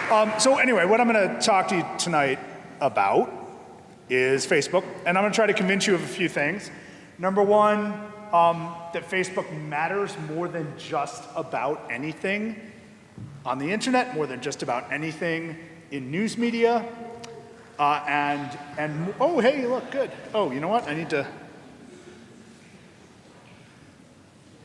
So anyway, what I'm going to talk to you tonight about is Facebook, and I'm going to try to convince you of a few things. Number one, that Facebook matters more than just about anything on the internet, more than just about anything in news media, and oh, hey, look, good. Oh, you know what? I need to.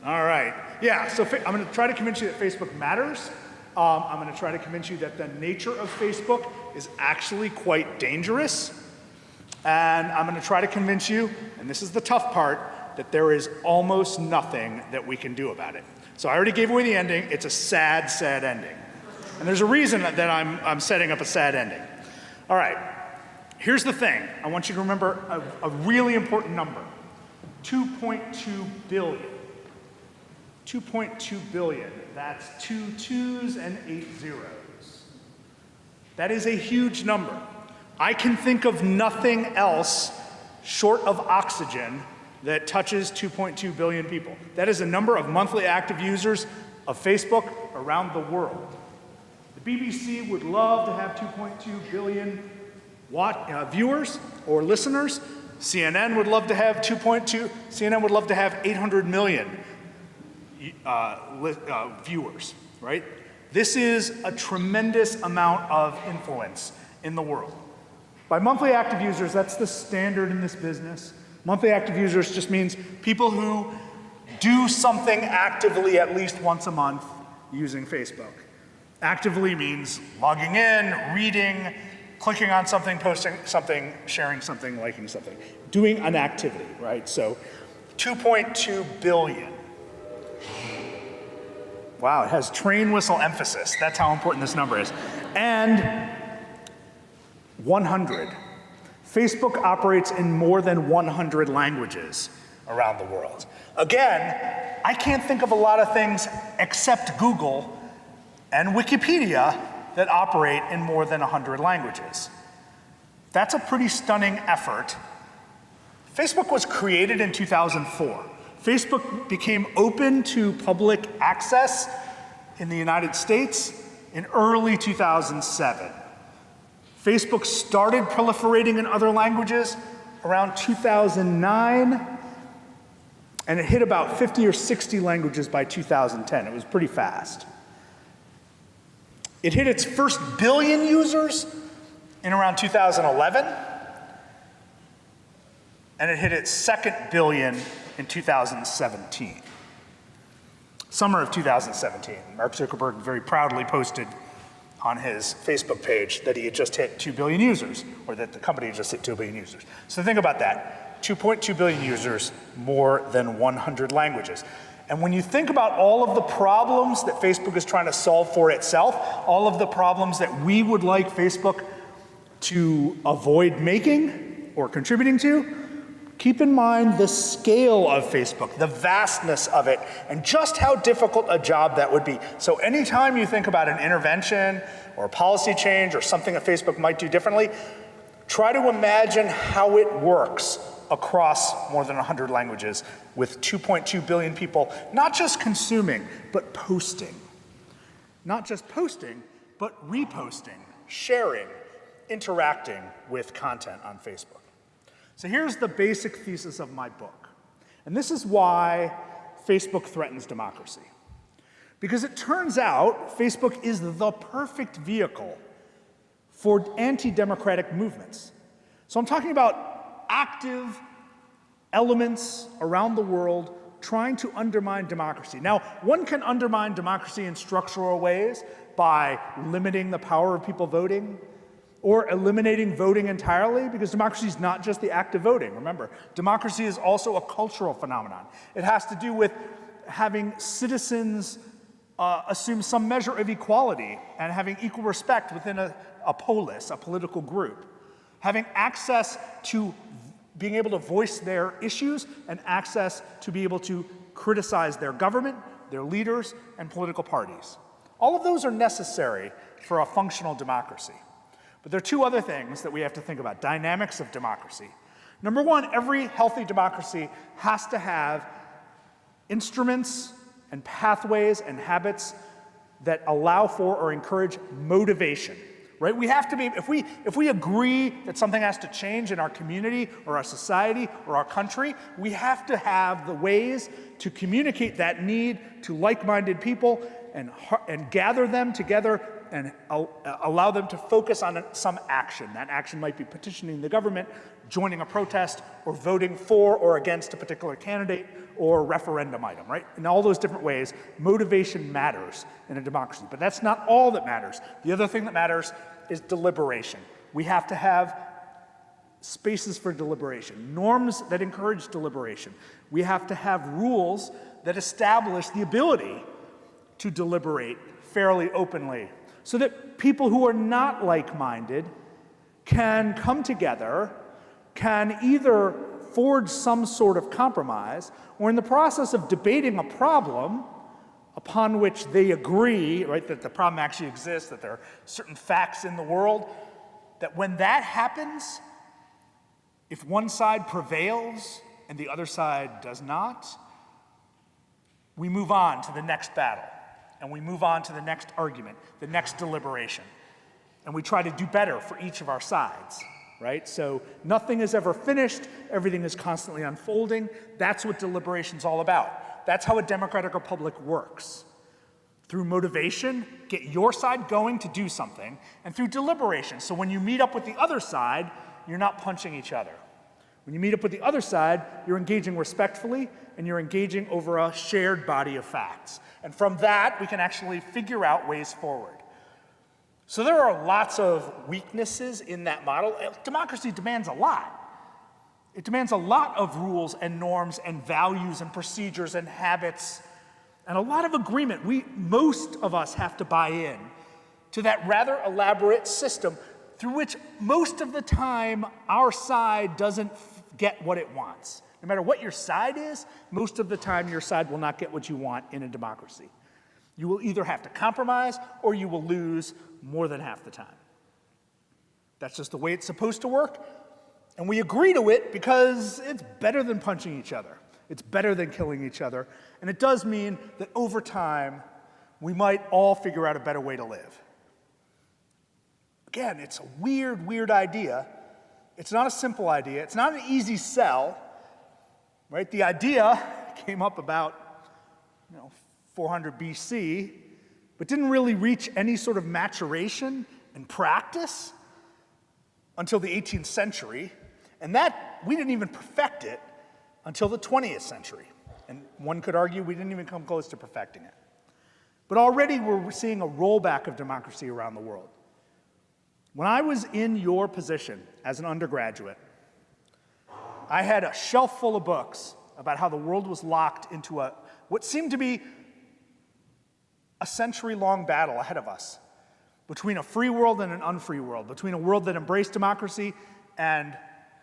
All right. Yeah, so I'm going to try to convince you that Facebook matters. I'm going to try to convince you that the nature of Facebook is actually quite dangerous. And I'm going to try to convince you, and this is the tough part, that there is almost nothing that we can do about it. So I already gave away the ending. It's a sad, sad ending. And there's a reason that I'm setting up a sad ending. All right. Here's the thing. I want you to remember a really important number. 2.2 billion. 2.2 billion. That's 2 2s and 8 zeros. That is a huge number. I can think of nothing else short of oxygen that touches 2.2 billion people. That is a number of monthly active users of Facebook around the world. The BBC would love to have 2.2 billion viewers or listeners. CNN would love to have 2.2. CNN would love to have 800 million viewers, right? This is a tremendous amount of influence in the world. By monthly active users, that's the standard in this business. Monthly active users just means people who do something actively at least once a month using Facebook. Actively means logging in, reading, clicking on something, posting something, sharing something, liking something, doing an activity, right? So 2.2 billion. Wow, it has train whistle emphasis. That's how important this number is. And 100. Facebook operates in more than 100 languages around the world. Again, I can't think of a lot of things except Google and Wikipedia that operate in more than 100 languages. That's a pretty stunning effort. Facebook was created in 2004. Facebook became open to public access in the United States in early 2007. Facebook started proliferating in other languages around 2009, and it hit about 50 or 60 languages by 2010. It was pretty fast. It hit its first billion users in around 2011, and it hit its second billion in 2017. Summer of 2017, Mark Zuckerberg very proudly posted on his Facebook page that he had just hit 2 billion users, or that the company had just hit 2 billion users. So think about that. 2.2 billion users, more than 100 languages. And when you think about all of the problems that Facebook is trying to solve for itself, all of the problems that we would like Facebook to avoid making or contributing to, keep in mind the scale of Facebook, the vastness of it, and just how difficult a job that would be. So anytime you think about an intervention or policy change or something that Facebook might do differently, try to imagine how it works across more than 100 languages with 2.2 billion people, not just consuming, but posting. Not just posting, but reposting, sharing, interacting with content on Facebook. So here's the basic thesis of my book. And this is why Facebook threatens democracy. Because it turns out Facebook is the perfect vehicle for anti-democratic movements. So I'm talking about active elements around the world trying to undermine democracy. Now, one can undermine democracy in structural ways by limiting the power of people voting, or eliminating voting entirely, because democracy is not just the act of voting. Remember, democracy is also a cultural phenomenon. It has to do with having citizens assume some measure of equality and having equal respect within a polis, a political group. Having access to being able to voice their issues and access to be able to criticize their government, their leaders, and political parties. All of those are necessary for a functional democracy. But there are two other things that we have to think about, dynamics of democracy. Number one, every healthy democracy has to have instruments and pathways and habits that allow for or encourage motivation, right? We have to be, if we agree that something has to change in our community or our society or our country, we have to have the ways to communicate that need to like-minded people and gather them together and allow them to focus on some action. That action might be petitioning the government, joining a protest, or voting for or against a particular candidate or referendum item, right? In all those different ways, motivation matters in a democracy. But that's not all that matters. The other thing that matters is deliberation. We have to have spaces for deliberation, norms that encourage deliberation. We have to have rules that establish the ability to deliberate fairly openly, so that people who are not like-minded can come together, can either forge some sort of compromise, or in the process of debating a problem upon which they agree, right, that the problem actually exists, that there are certain facts in the world, that when that happens, if one side prevails and the other side does not, we move on to the next battle. And we move on to the next argument, the next deliberation. And we try to do better for each of our sides, right? So nothing is ever finished, everything is constantly unfolding. That's what deliberation's all about. That's how a democratic republic works. Through motivation, get your side going to do something, and through deliberation. So when you meet up with the other side, you're not punching each other. When you meet up with the other side, you're engaging respectfully, and you're engaging over a shared body of facts. And from that, we can actually figure out ways forward. So there are lots of weaknesses in that model. Democracy demands a lot. It demands a lot of rules and norms and values and procedures and habits and a lot of agreement. Most of us have to buy in to that rather elaborate system through which most of the time our side doesn't get what it wants. No matter what your side is, most of the time your side will not get what you want in a democracy. You will either have to compromise or you will lose more than half the time. That's just the way it's supposed to work. And we agree to it because it's better than punching each other. It's better than killing each other. And it does mean that over time, we might all figure out a better way to live. Again, it's a weird, weird idea. It's not a simple idea. It's not an easy sell, right? The idea came up about 400 BC, but didn't really reach any sort of maturation and practice until the 18th century. And that, we didn't even perfect it until the 20th century. And one could argue we didn't even come close to perfecting it. But already we're seeing a rollback of democracy around the world. When I was in your position as an undergraduate, I had a shelf full of books about how the world was locked into what seemed to be a century-long battle ahead of us between a free world and an unfree world, between a world that embraced democracy and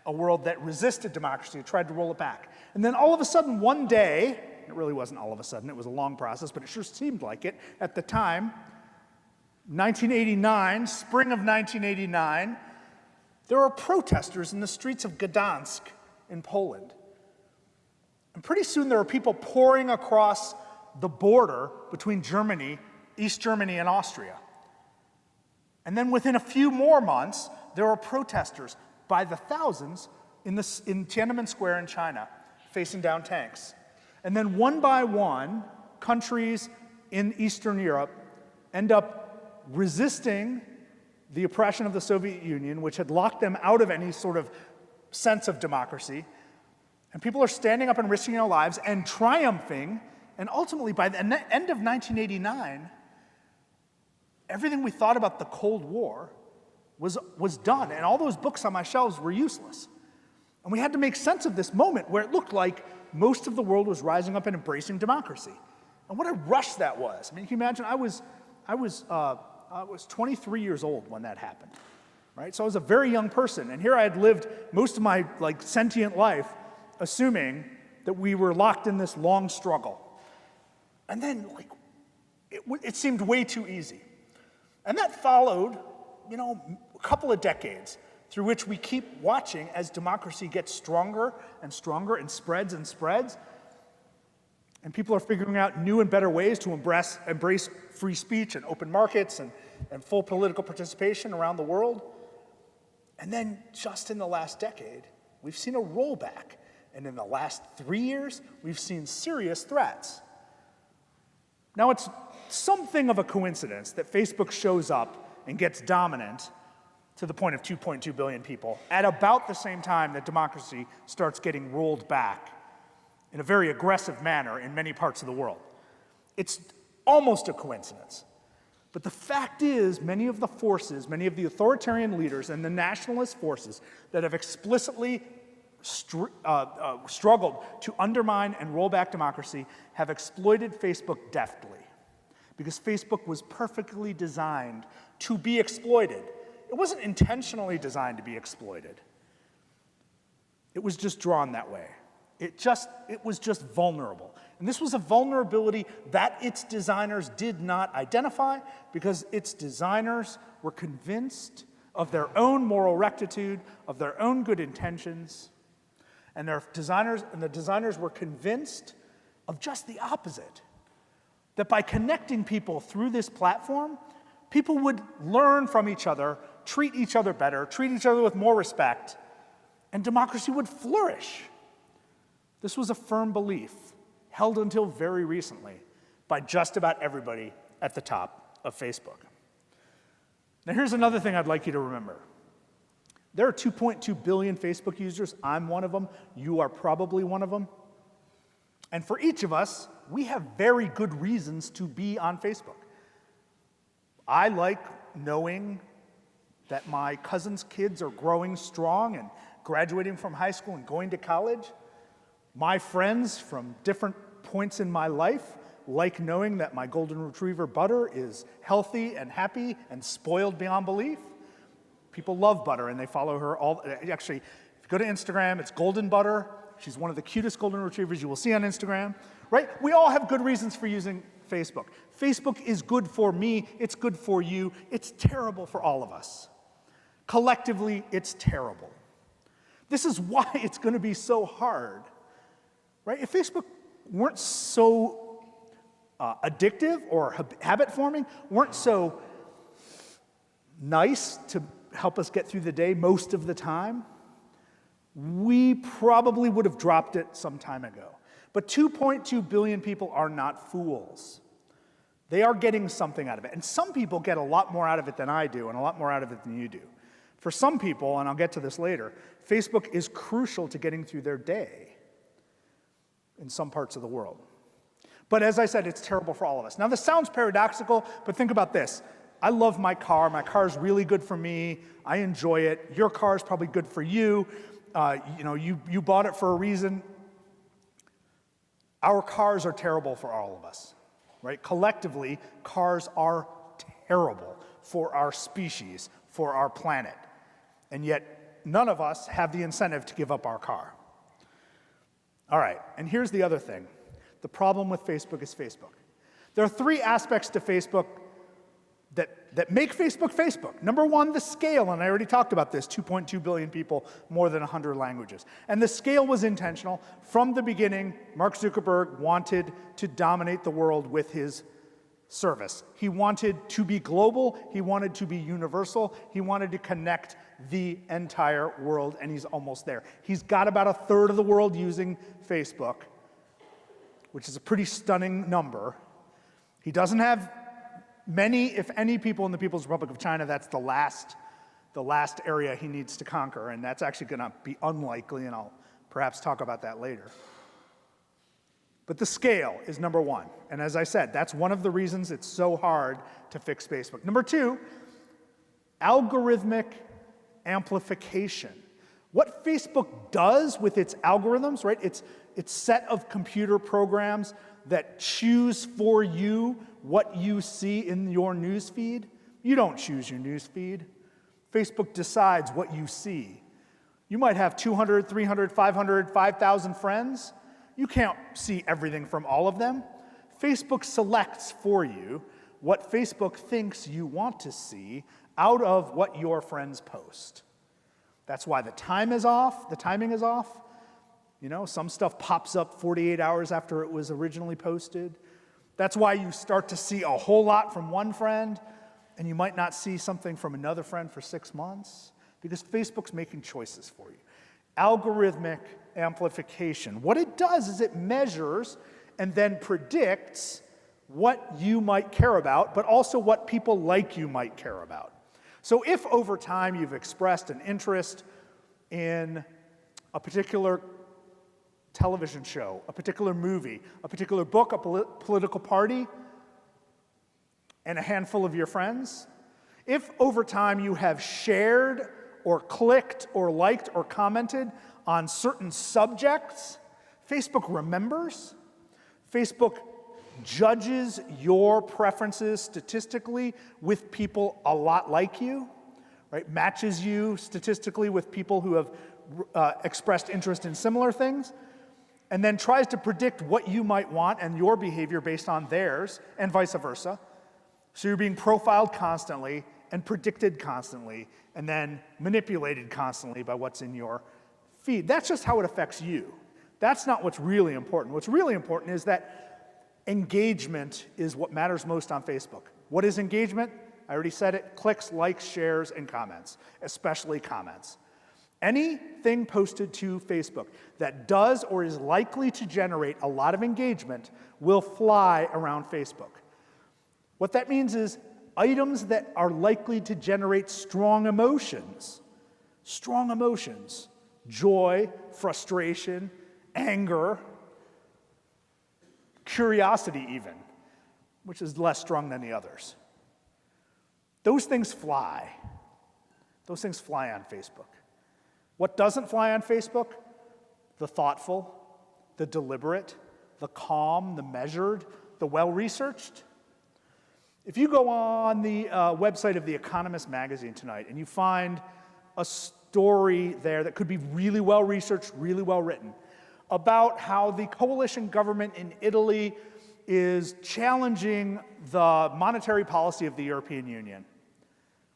a world that resisted democracy and tried to roll it back. And then all of a sudden, one day, it really wasn't all of a sudden, it was a long process, but it sure seemed like it at the time, 1989, spring of 1989, there were protesters in the streets of Gdansk in Poland. And pretty soon there were people pouring across the border between Germany, East Germany, and Austria. And then within a few more months, there were protesters by the thousands in Tiananmen Square in China, facing down tanks. And then one by one, countries in Eastern Europe end up resisting the oppression of the Soviet Union, which had locked them out of any sort of sense of democracy. And people are standing up and risking their lives and triumphing. And ultimately, by the end of 1989, everything we thought about the Cold War was done. And all those books on my shelves were useless. And we had to make sense of this moment where it looked like most of the world was rising up and embracing democracy. And what a rush that was. I mean, can you imagine? I was 23 years old when that happened, right? So I was a very young person. And here I had lived most of my sentient life assuming that we were locked in this long struggle. And then, it seemed way too easy. And that followed, a couple of decades through which we keep watching as democracy gets stronger and stronger and spreads and spreads. And people are figuring out new and better ways to embrace free speech and open markets and full political participation around the world. And then just in the last decade, we've seen a rollback. And in the last 3 years, we've seen serious threats. Now, it's something of a coincidence that Facebook shows up and gets dominant to the point of 2.2 billion people at about the same time that democracy starts getting rolled back in a very aggressive manner in many parts of the world. It's almost a coincidence. But the fact is, many of the forces, many of the authoritarian leaders and the nationalist forces that have explicitly struggled to undermine and roll back democracy have exploited Facebook deftly. Because Facebook was perfectly designed to be exploited. It wasn't intentionally designed to be exploited. It was just drawn that way. It was just vulnerable. And this was a vulnerability that its designers did not identify because its designers were convinced of their own moral rectitude, of their own good intentions, and the designers were convinced of just the opposite. That by connecting people through this platform, people would learn from each other, treat each other better, treat each other with more respect, and democracy would flourish. This was a firm belief, held until very recently, by just about everybody at the top of Facebook. Now here's another thing I'd like you to remember. There are 2.2 billion Facebook users. I'm one of them. You are probably one of them. And for each of us, we have very good reasons to be on Facebook. I like knowing that my cousin's kids are growing strong and graduating from high school and going to college. My friends from different points in my life like knowing that my golden retriever Butter is healthy and happy and spoiled beyond belief. People love Butter and they follow her actually, if you go to Instagram, it's Golden Butter. She's one of the cutest golden retrievers you will see on Instagram, right? We all have good reasons for using Facebook. Facebook is good for me, it's good for you, it's terrible for all of us. Collectively, it's terrible. This is why it's going to be so hard, right? If Facebook weren't so addictive or habit-forming, weren't so nice to help us get through the day most of the time, we probably would have dropped it some time ago. But 2.2 billion people are not fools. They are getting something out of it. And some people get a lot more out of it than I do, and a lot more out of it than you do. For some people, and I'll get to this later, Facebook is crucial to getting through their day in some parts of the world. But as I said, it's terrible for all of us. Now, this sounds paradoxical, but think about this. I love my car. My car is really good for me. I enjoy it. Your car is probably good for you. You bought it for a reason. Our cars are terrible for all of us, right? Collectively, cars are terrible for our species, for our planet. And yet, none of us have the incentive to give up our car. All right, and here's the other thing. The problem with Facebook is Facebook. There are three aspects to Facebook that make Facebook Facebook. Number one, the scale, and I already talked about this, 2.2 billion people, more than 100 languages. And the scale was intentional. From the beginning, Mark Zuckerberg wanted to dominate the world with his service. He wanted to be global, he wanted to be universal, he wanted to connect the entire world, and he's almost there. He's got about a third of the world using Facebook, which is a pretty stunning number. He doesn't have many, if any, people in the People's Republic of China. That's the last area he needs to conquer, and that's actually going to be unlikely, and I'll perhaps talk about that later. But the scale is number one, and as I said, that's one of the reasons it's so hard to fix Facebook. Number two, algorithmic amplification. What Facebook does with its algorithms, right? Its set of computer programs that choose for you what you see in your news feed. You don't choose your news feed. Facebook decides what you see. You might have 200, 300, 500, 5,000 friends. You can't see everything from all of them. Facebook selects for you what Facebook thinks you want to see out of what your friends post. That's why the timing is off, Some stuff pops up 48 hours after it was originally posted. That's why you start to see a whole lot from one friend, and you might not see something from another friend for 6 months, because Facebook's making choices for you. Algorithmic amplification. What it does is it measures and then predicts what you might care about, but also what people like you might care about. So if over time you've expressed an interest in a particular television show, a particular movie, a particular book, a political party, and a handful of your friends, if over time you have shared or clicked or liked or commented on certain subjects, Facebook remembers. Facebook judges your preferences statistically with people a lot like you, right? Matches you statistically with people who have expressed interest in similar things, and then tries to predict what you might want and your behavior based on theirs, and vice versa. So you're being profiled constantly and predicted constantly, and then manipulated constantly by what's in your feed. That's just how it affects you. That's not what's really important. What's really important is that engagement is what matters most on Facebook. What is engagement? I already said it. Clicks, likes, shares, and comments, especially comments. Anything posted to Facebook that does or is likely to generate a lot of engagement will fly around Facebook. What that means is items that are likely to generate strong emotions, joy, frustration, anger, curiosity even, which is less strong than the others. Those things fly. Those things fly on Facebook. What doesn't fly on Facebook? The thoughtful, the deliberate, the calm, the measured, the well-researched. If you go on the website of The Economist magazine tonight and you find a story there that could be really well-researched, really well-written, about how the coalition government in Italy is challenging the monetary policy of the European Union,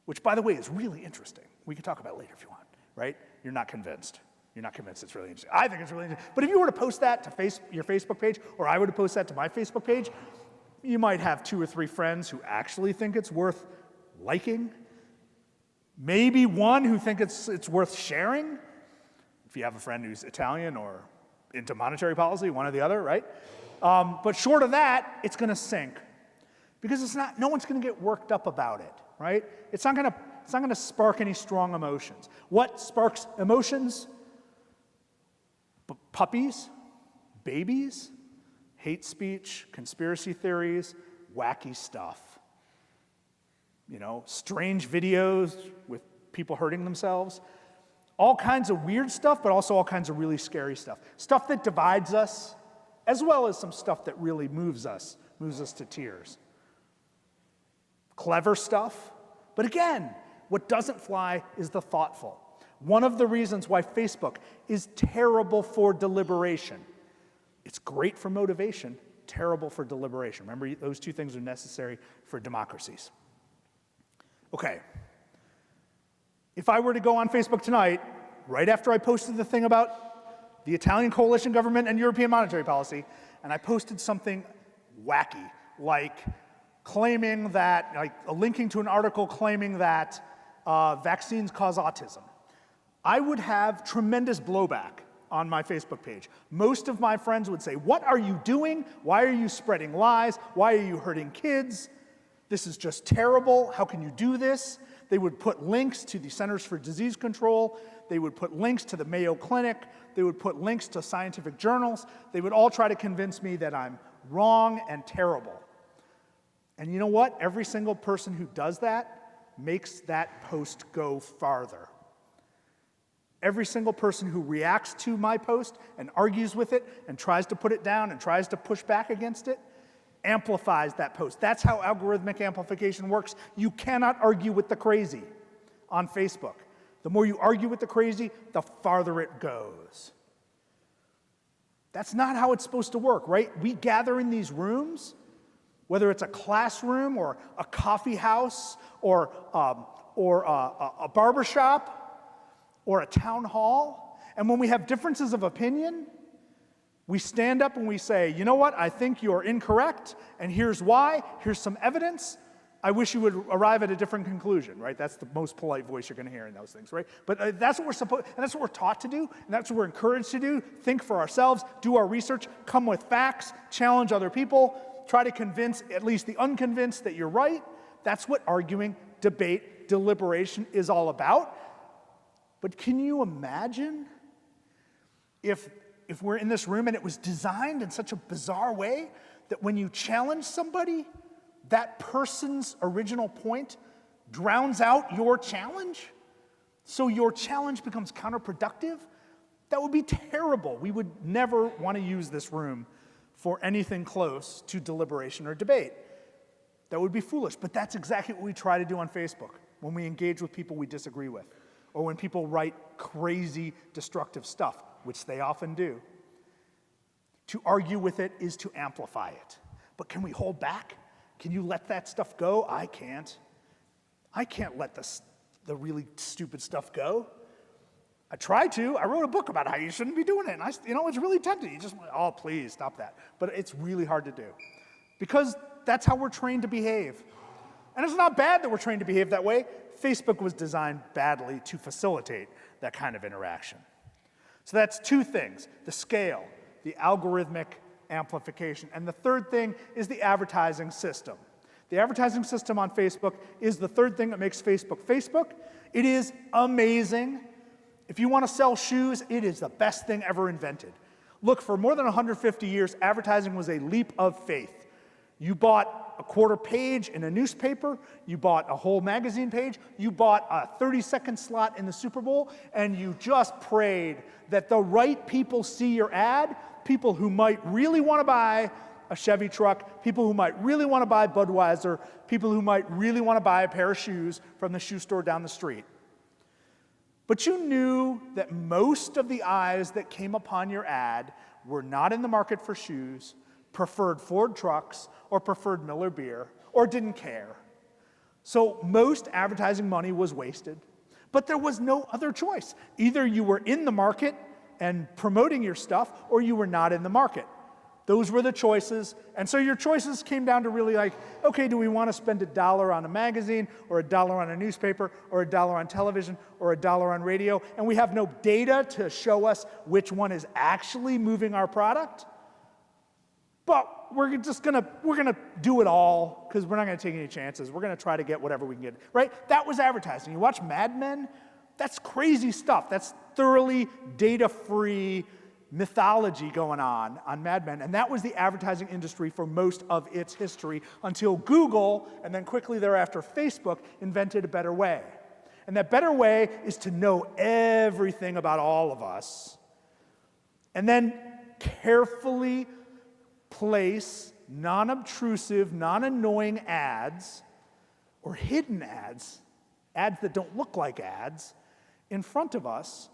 which, by the way, is really interesting. We can talk about it later if you want, right? You're not convinced. You're not convinced it's really interesting. I think it's really interesting. But if you were to post that to your Facebook page, or I were to post that to my Facebook page, you might have 2 or 3 friends who actually think it's worth liking. Maybe one who think it's worth sharing. If you have a friend who's Italian or into monetary policy, one or the other, right? But short of that, it's going to sink. Because no one's going to get worked up about it, right? It's not going to spark any strong emotions. What sparks emotions? Puppies, babies, hate speech, conspiracy theories, wacky stuff. Strange videos with people hurting themselves. All kinds of weird stuff, but also all kinds of really scary stuff. Stuff that divides us, as well as some stuff that really moves us to tears. Clever stuff. But again, what doesn't fly is the thoughtful. One of the reasons why Facebook is terrible for deliberation. It's great for motivation, terrible for deliberation. Remember, those 2 things are necessary for democracies. Okay. If I were to go on Facebook tonight, right after I posted the thing about the Italian coalition government and European monetary policy, and I posted something wacky, like claiming that, linking to an article claiming that vaccines cause autism, I would have tremendous blowback on my Facebook page. Most of my friends would say, "What are you doing? Why are you spreading lies? Why are you hurting kids? This is just terrible. How can you do this?" They would put links to the Centers for Disease Control. They would put links to the Mayo Clinic. They would put links to scientific journals. They would all try to convince me that I'm wrong and terrible. And you know what? Every single person who does that makes that post go farther. Every single person who reacts to my post and argues with it and tries to put it down and tries to push back against it amplifies that post. That's how algorithmic amplification works. You cannot argue with the crazy on Facebook. The more you argue with the crazy, the farther it goes. That's not how it's supposed to work, right? We gather in these rooms, whether it's a classroom or a coffee house or a barber shop or a town hall, And when we have differences of opinion, we stand up and we say, you know what, I think you're incorrect, and here's why, here's some evidence. I wish you would arrive at a different conclusion, right? That's the most polite voice you're going to hear in those things, right? But that's what we're supposed, and that's what we're taught to do, and that's what we're encouraged to do. Think for ourselves, do our research, come with facts, challenge other people, try to convince at least the unconvinced that you're right. That's what arguing, debate, deliberation is all about. But can you imagine if we're in this room and it was designed in such a bizarre way that when you challenge somebody, that person's original point drowns out your challenge, so your challenge becomes counterproductive? That would be terrible. We would never want to use this room for anything close to deliberation or debate. That would be foolish, but that's exactly what we try to do on Facebook when we engage with people we disagree with, or when people write crazy, destructive stuff, which they often do. To argue with it is to amplify it. But can we hold back? Can you let that stuff go? I can't. I can't let the really stupid stuff go. I try to. I wrote a book about how you shouldn't be doing it. And it's really tempting. You just, oh, please, stop that. But it's really hard to do. Because that's how we're trained to behave. And it's not bad that we're trained to behave that way. Facebook was designed badly to facilitate that kind of interaction. So that's two things: the scale, the algorithmic amplification. And the third thing is the advertising system. The advertising system on Facebook is the third thing that makes Facebook Facebook. It is amazing. If you want to sell shoes, it is the best thing ever invented. Look, for more than 150 years, advertising was a leap of faith. You bought a quarter page in a newspaper, you bought a whole magazine page, you bought a 30-second slot in the Super Bowl, and you just prayed that the right people see your ad, people who might really want to buy a Chevy truck, people who might really want to buy Budweiser, people who might really want to buy a pair of shoes from the shoe store down the street. But you knew that most of the eyes that came upon your ad were not in the market for shoes, preferred Ford trucks, or preferred Miller beer, or didn't care. So most advertising money was wasted. But there was no other choice. Either you were in the market and promoting your stuff, or you were not in the market. Those were the choices. And so your choices came down to really like, okay, do we want to spend $1 on a magazine, or $1 on a newspaper, or $1 on television, or $1 on radio? And we have no data to show us which one is actually moving our product. But we're gonna do it all because we're not gonna take any chances. We're gonna try to get whatever we can get, right? That was advertising. You watch Mad Men, that's crazy stuff. That's thoroughly data-free mythology going on Mad Men. And that was the advertising industry for most of its history until Google, and then quickly thereafter Facebook, invented a better way. And that better way is to know everything about all of us and then carefully place non-obtrusive, non-annoying ads or hidden ads that don't look like ads, in front of us,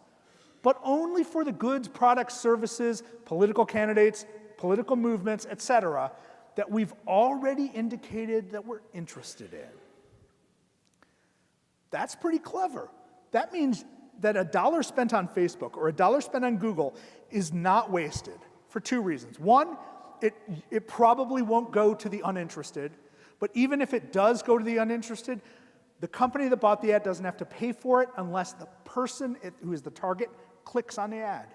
but only for the goods, products, services, political candidates, political movements, etc., that we've already indicated that we're interested in. That's pretty clever. That means that $1 spent on Facebook or $1 spent on Google is not wasted for two reasons. One, it probably won't go to the uninterested, but even if it does go to the uninterested, the company that bought the ad doesn't have to pay for it unless the person who is the target clicks on the ad.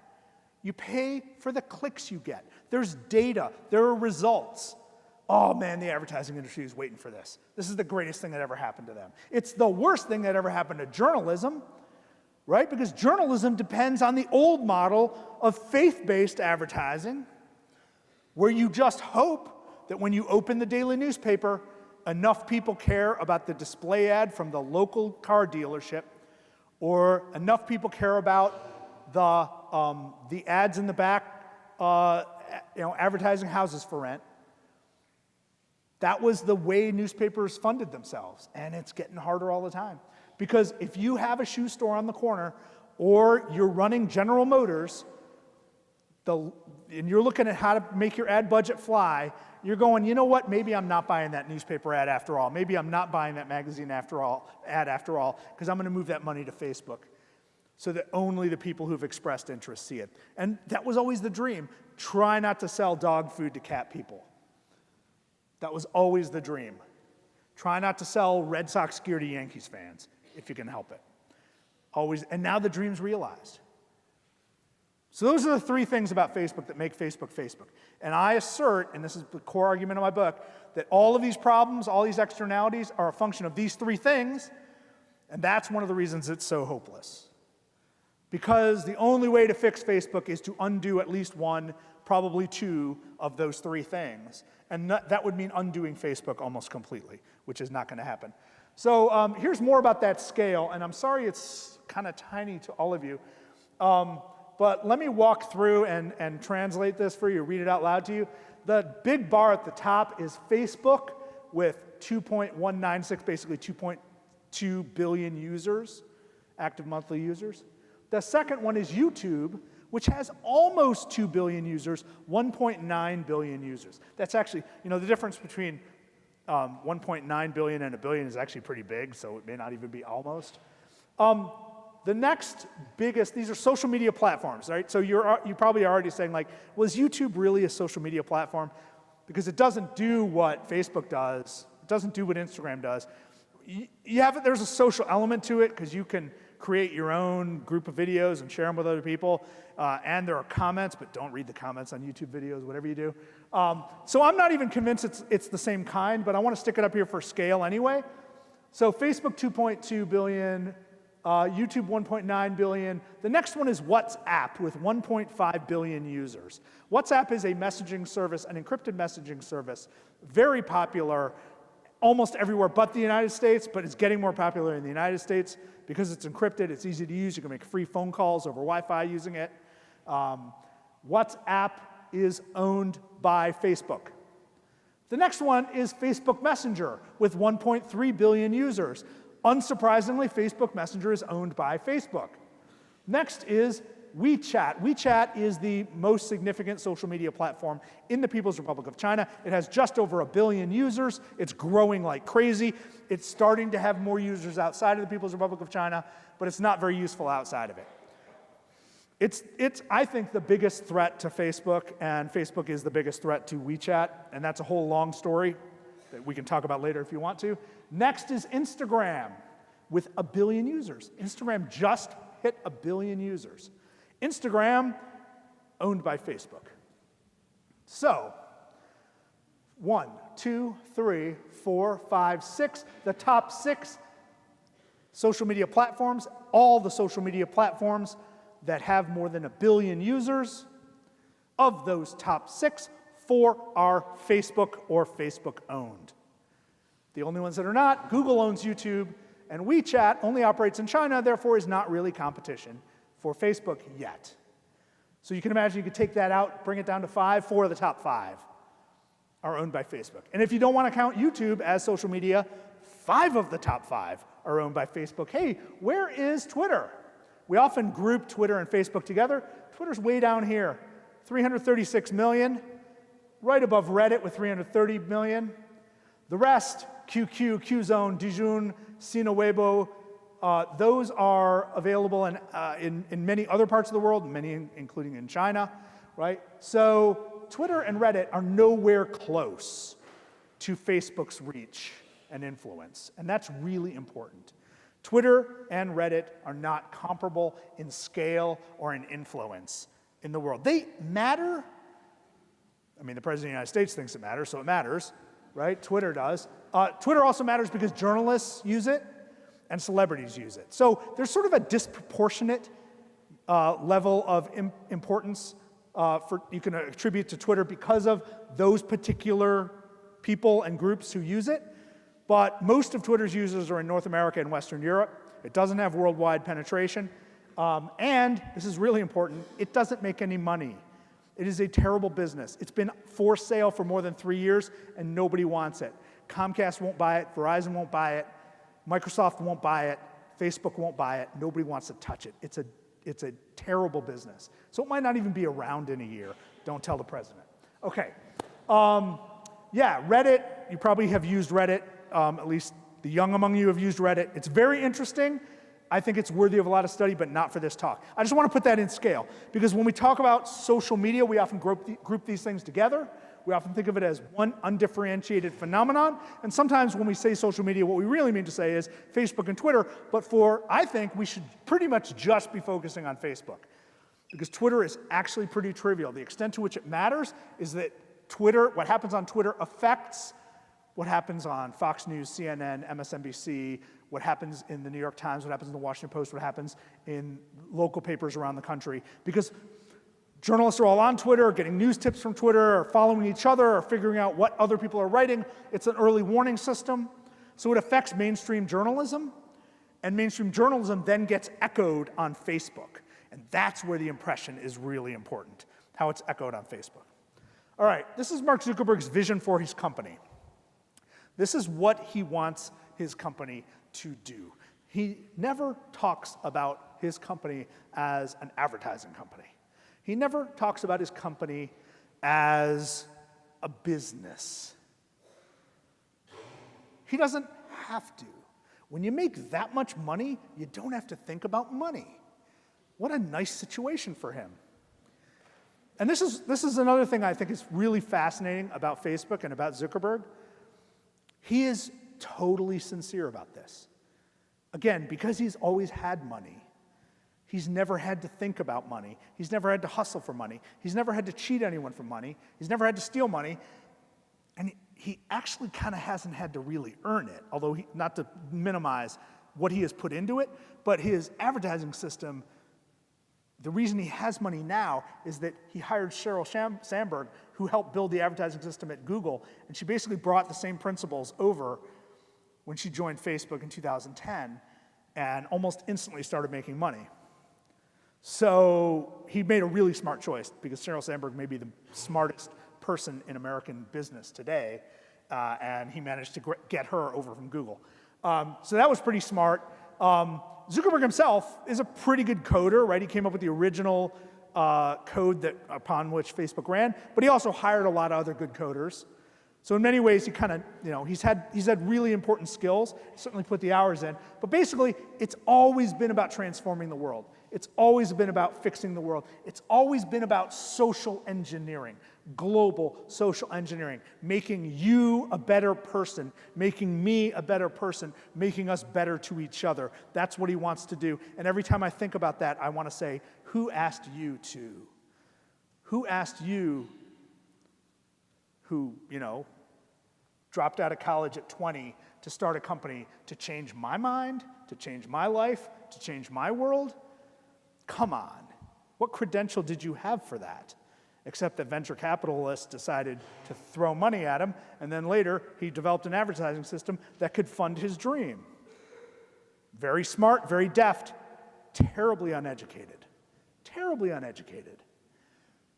You pay for the clicks you get. There's data, there are results. Oh man, the advertising industry is waiting for this. This is the greatest thing that ever happened to them. It's the worst thing that ever happened to journalism, right? Because journalism depends on the old model of faith-based advertising, where you just hope that when you open the daily newspaper, enough people care about the display ad from the local car dealership, or enough people care about the ads in the back, advertising houses for rent. That was the way newspapers funded themselves, and it's getting harder all the time. Because if you have a shoe store on the corner, or you're running General Motors, and you're looking at how to make your ad budget fly, you're going, you know what, maybe I'm not buying that newspaper ad after all. Maybe I'm not buying that magazine ad after all, because I'm going to move that money to Facebook. so that only the people who've expressed interest see it. And that was always the dream. Try not to sell dog food to cat people. That was always the dream. Try not to sell Red Sox gear to Yankees fans, if you can help it. Always, and now the dream's realized. So those are the three things about Facebook that make Facebook Facebook. And I assert, and this is the core argument of my book, that all of these problems, all these externalities are a function of these three things, and that's one of the reasons it's so hopeless. Because the only way to fix Facebook is to undo at least one, probably two of those three things. And that would mean undoing Facebook almost completely, which is not going to happen. So here's more about that scale, and I'm sorry it's kind of tiny to all of you. But let me walk through and translate this for you, read it out loud to you. The big bar at the top is Facebook with 2.196, basically 2.2 billion users, active monthly users. The second one is YouTube, which has almost 2 billion users, 1.9 billion users. That's actually, the difference between 1.9 billion and a billion is actually pretty big, so it may not even be almost. The next biggest, these are social media platforms, right? So you're probably already saying, like, was YouTube really a social media platform? Because it doesn't do what Facebook does. It doesn't do what Instagram does. There's a social element to it because you can create your own group of videos and share them with other people. And there are comments, but don't read the comments on YouTube videos, whatever you do. So I'm not even convinced it's the same kind, but I want to stick it up here for scale anyway. So Facebook 2.2 billion, YouTube 1.9 billion. The next one is WhatsApp with 1.5 billion users. WhatsApp is a messaging service, an encrypted messaging service, very popular almost everywhere but the United States, but it's getting more popular in the United States because it's encrypted, it's easy to use, you can make free phone calls over Wi-Fi using it. WhatsApp is owned by Facebook. The next one is Facebook Messenger with 1.3 billion users. Unsurprisingly, Facebook Messenger is owned by Facebook. Next is Wechat. Wechat is the most significant social media platform in the People's Republic of China. It has just over 1 billion users. It's growing like crazy. It's starting to have more users outside of the People's Republic of China, but it's not very useful outside of it. It's I think, the biggest threat to Facebook, and Facebook is the biggest threat to Wechat, and that's a whole long story that we can talk about later if you want to. Next is Instagram with 1 billion users. Instagram just hit 1 billion users. Instagram, owned by Facebook. So, 1, 2, 3, 4, 5, 6, the top 6 social media platforms, all the social media platforms that have more than 1 billion users. Of those top 6, 4 are Facebook or Facebook owned. The only ones that are not, Google owns YouTube, and WeChat only operates in China, therefore is not really competition for Facebook yet. So you can imagine you could take that out, bring it down to 5, 4 of the top 5 are owned by Facebook. And if you don't want to count YouTube as social media, 5 of the top 5 are owned by Facebook. Hey, where is Twitter? We often group Twitter and Facebook together. Twitter's way down here, 336 million, right above Reddit with 330 million. The rest, QQ, Qzone, Dijun, Sina Weibo, those are available in many other parts of the world, many including in China, right? So Twitter and Reddit are nowhere close to Facebook's reach and influence, and that's really important. Twitter and Reddit are not comparable in scale or in influence in the world. They matter. I mean, the President of the United States thinks it matters, so it matters, right? Twitter does. Twitter also matters because journalists use it and celebrities use it. So there's sort of a disproportionate level of importance you can attribute to Twitter because of those particular people and groups who use it. But most of Twitter's users are in North America and Western Europe. It doesn't have worldwide penetration. And, this is really important, it doesn't make any money. It is a terrible business. It's been for sale for more than 3 years, and nobody wants it. Comcast won't buy it, Verizon won't buy it, Microsoft won't buy it, Facebook won't buy it, nobody wants to touch it. It's a terrible business. So it might not even be around in a year. Don't tell the president. Okay. Yeah, Reddit, you probably have used Reddit. At least the young among you have used Reddit. It's very interesting. I think it's worthy of a lot of study, but not for this talk. I just want to put that in scale, because when we talk about social media, we often group these things together. We often think of it as one undifferentiated phenomenon, and sometimes when we say social media, what we really mean to say is Facebook and Twitter, but I think we should pretty much just be focusing on Facebook, because Twitter is actually pretty trivial. The extent to which it matters is that what happens on Twitter affects what happens on Fox News, CNN, MSNBC, what happens in the New York Times, what happens in the Washington Post, what happens in local papers around the country. Because journalists are all on Twitter, getting news tips from Twitter, or following each other, or figuring out what other people are writing. It's an early warning system. So it affects mainstream journalism, and mainstream journalism then gets echoed on Facebook. And that's where the impression is really important, how it's echoed on Facebook. All right, this is Mark Zuckerberg's vision for his company. This is what he wants his company to do. He never talks about his company as an advertising company. He never talks about his company as a business. He doesn't have to. When you make that much money, you don't have to think about money. What a nice situation for him. And this is another thing I think is really fascinating about Facebook and about Zuckerberg. He is totally sincere about this. Again, because he's always had money, he's never had to think about money. He's never had to hustle for money. He's never had to cheat anyone for money. He's never had to steal money. And he actually kind of hasn't had to really earn it, although not to minimize what he has put into it, but his advertising system, the reason he has money now is that he hired Sheryl Sandberg, who helped build the advertising system at Google, and she basically brought the same principles over when she joined Facebook in 2010 and almost instantly started making money. So he made a really smart choice, because Sheryl Sandberg may be the smartest person in American business today, and he managed to get her over from Google. So that was pretty smart. Zuckerberg himself is a pretty good coder, right? He came up with the original code upon which Facebook ran, but he also hired a lot of other good coders. So in many ways, he kind of, he's had really important skills. He certainly put the hours in. But basically, it's always been about transforming the world. It's always been about fixing the world. It's always been about social engineering, global social engineering, making you a better person, making me a better person, making us better to each other. That's what he wants to do. And every time I think about that, I want to say, who asked you to? Who asked you, who, dropped out of college at 20 to start a company to change my mind, to change my life, to change my world? Come on. What credential did you have for that? Except that venture capitalists decided to throw money at him, and then later he developed an advertising system that could fund his dream. Very smart, very deft, terribly uneducated. Terribly uneducated.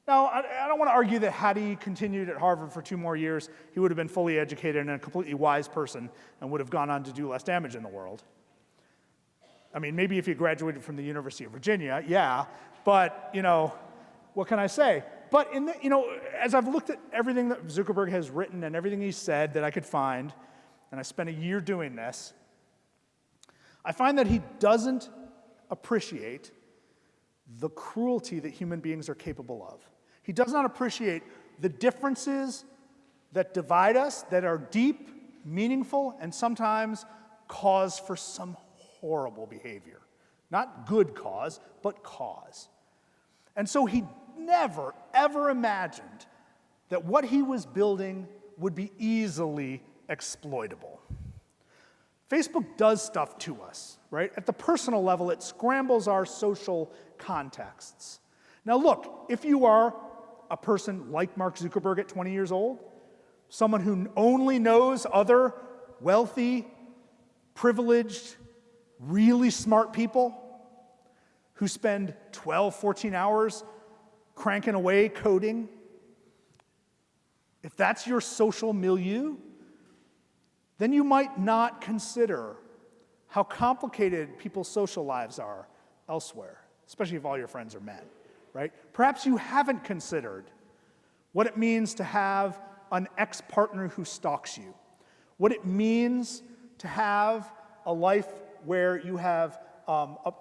Now, I don't want to argue that had he continued at Harvard for 2 more years, he would have been fully educated and a completely wise person and would have gone on to do less damage in the world. I mean, maybe if he graduated from the University of Virginia, yeah, but, what can I say? But, as I've looked at everything that Zuckerberg has written and everything he said that I could find, and I spent a year doing this, I find that he doesn't appreciate the cruelty that human beings are capable of. He does not appreciate the differences that divide us, that are deep, meaningful, and sometimes cause for some horrible behavior. Not good cause, but cause. And so he never, ever imagined that what he was building would be easily exploitable. Facebook does stuff to us, right? At the personal level, it scrambles our social contexts. Now look, if you are a person like Mark Zuckerberg at 20 years old, someone who only knows other wealthy, privileged, really smart people who spend 12, 14 hours cranking away coding, if that's your social milieu, then you might not consider how complicated people's social lives are elsewhere, especially if all your friends are men, right? Perhaps you haven't considered what it means to have an ex-partner who stalks you, what it means to have a life where you have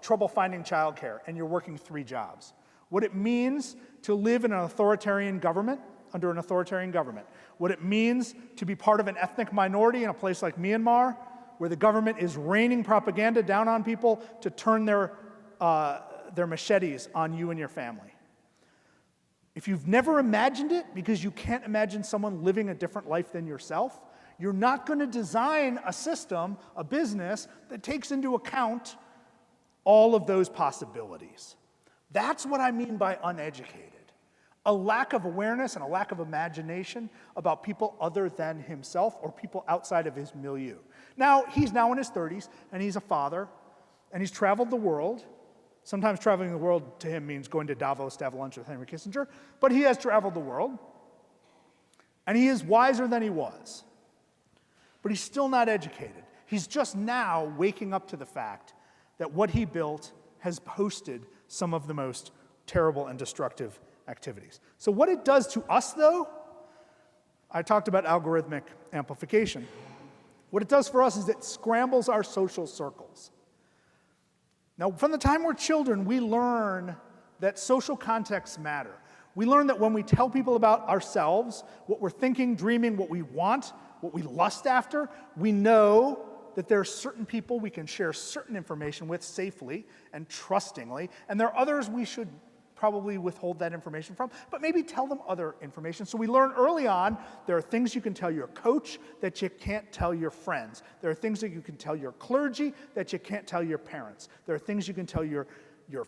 trouble finding childcare, and you're working 3 jobs. What it means to live in an authoritarian government, under an authoritarian government. What it means to be part of an ethnic minority in a place like Myanmar, where the government is raining propaganda down on people to turn their machetes on you and your family. If you've never imagined it, because you can't imagine someone living a different life than yourself, you're not going to design a system, a business, that takes into account all of those possibilities. That's what I mean by uneducated. A lack of awareness and a lack of imagination about people other than himself or people outside of his milieu. Now, he's now in his 30s, and he's a father, and he's traveled the world. Sometimes traveling the world to him means going to Davos to have lunch with Henry Kissinger, but he has traveled the world, and he is wiser than he was. But he's still not educated. He's just now waking up to the fact that what he built has hosted some of the most terrible and destructive activities. So what it does to us, though, I talked about algorithmic amplification. What it does for us is it scrambles our social circles. Now, from the time we're children, we learn that social contexts matter. We learn that when we tell people about ourselves, what we're thinking, dreaming, what we want, what we lust after, we know that there are certain people we can share certain information with safely and trustingly, and there are others we should probably withhold that information from, but maybe tell them other information. So we learn early on there are things you can tell your coach that you can't tell your friends. There are things that you can tell your clergy that you can't tell your parents. There are things you can tell your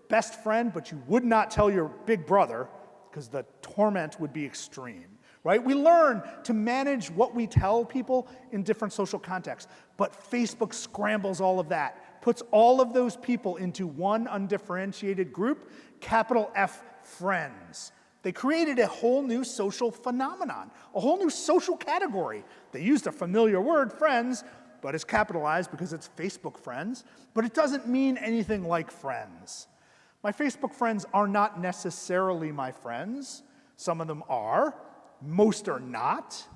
best friend, but you would not tell your big brother because the torment would be extreme. Right? We learn to manage what we tell people in different social contexts, but Facebook scrambles all of that, puts all of those people into one undifferentiated group, capital F, friends. They created a whole new social phenomenon, a whole new social category. They used a familiar word, friends, but it's capitalized because it's Facebook friends, but it doesn't mean anything like friends. My Facebook friends are not necessarily my friends. Some of them are. Most are not,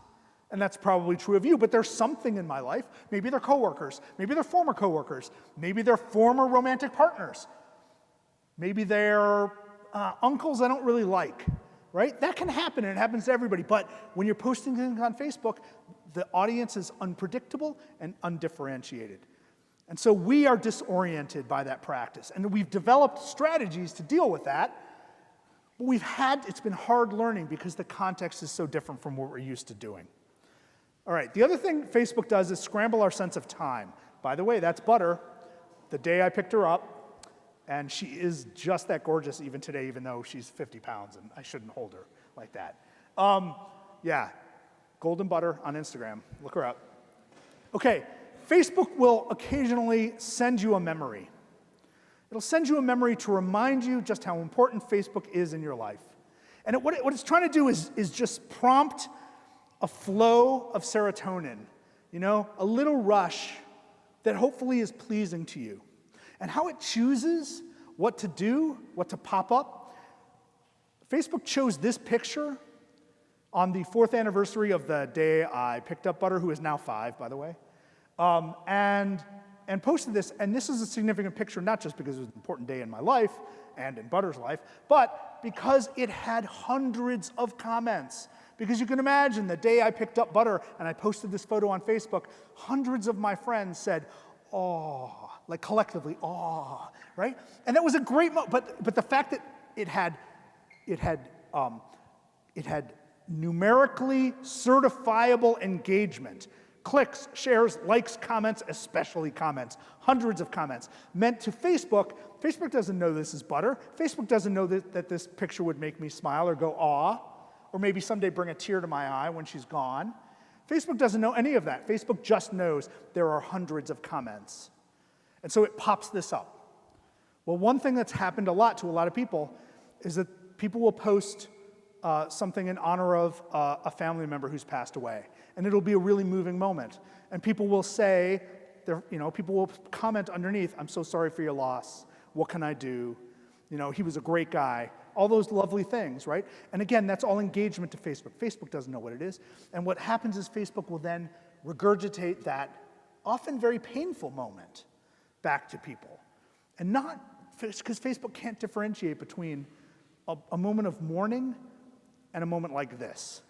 and that's probably true of you, but there's something in my life. Maybe they're coworkers, maybe they're former coworkers, maybe they're former romantic partners, maybe they're uncles I don't really like, right? That can happen, and it happens to everybody, but when you're posting things on Facebook, the audience is unpredictable and undifferentiated. And so we are disoriented by that practice, and we've developed strategies to deal with that. But it's been hard learning because the context is so different from what we're used to doing. All right, the other thing Facebook does is scramble our sense of time. By the way, that's Butter. The day I picked her up, and she is just that gorgeous even today, even though she's 50 pounds, and I shouldn't hold her like that. Yeah, Golden Butter on Instagram. Look her up. Okay, Facebook will occasionally send you a memory. It'll send you a memory to remind you just how important Facebook is in your life. And what it's trying to do is just prompt a flow of serotonin, a little rush that hopefully is pleasing to you. And how it chooses what to do, what to pop up. Facebook chose this picture on the 4th anniversary of the day I picked up Butter, who is now 5, by the way, and posted this, and this is a significant picture, not just because it was an important day in my life and in Butter's life, but because it had hundreds of comments. Because you can imagine the day I picked up Butter and I posted this photo on Facebook, hundreds of my friends said, "Oh," like collectively, "Oh," right? And that was a great moment, but the fact that it had numerically certifiable engagement, clicks, shares, likes, comments, especially comments, hundreds of comments, meant to Facebook doesn't know this is Butter. Facebook doesn't know that this picture would make me smile or go, "Aw," or maybe someday bring a tear to my eye when she's gone. Facebook doesn't know any of that. Facebook just knows there are hundreds of comments. And so it pops this up. Well, one thing that's happened a lot to a lot of people is that people will post something in honor of a family member who's passed away. And it'll be a really moving moment. And people will say, people will comment underneath, "I'm so sorry for your loss. What can I do? He was a great guy." All those lovely things, right? And again, that's all engagement to Facebook. Facebook doesn't know what it is. And what happens is Facebook will then regurgitate that often very painful moment back to people. And not, because Facebook can't differentiate between a moment of mourning and a moment like this.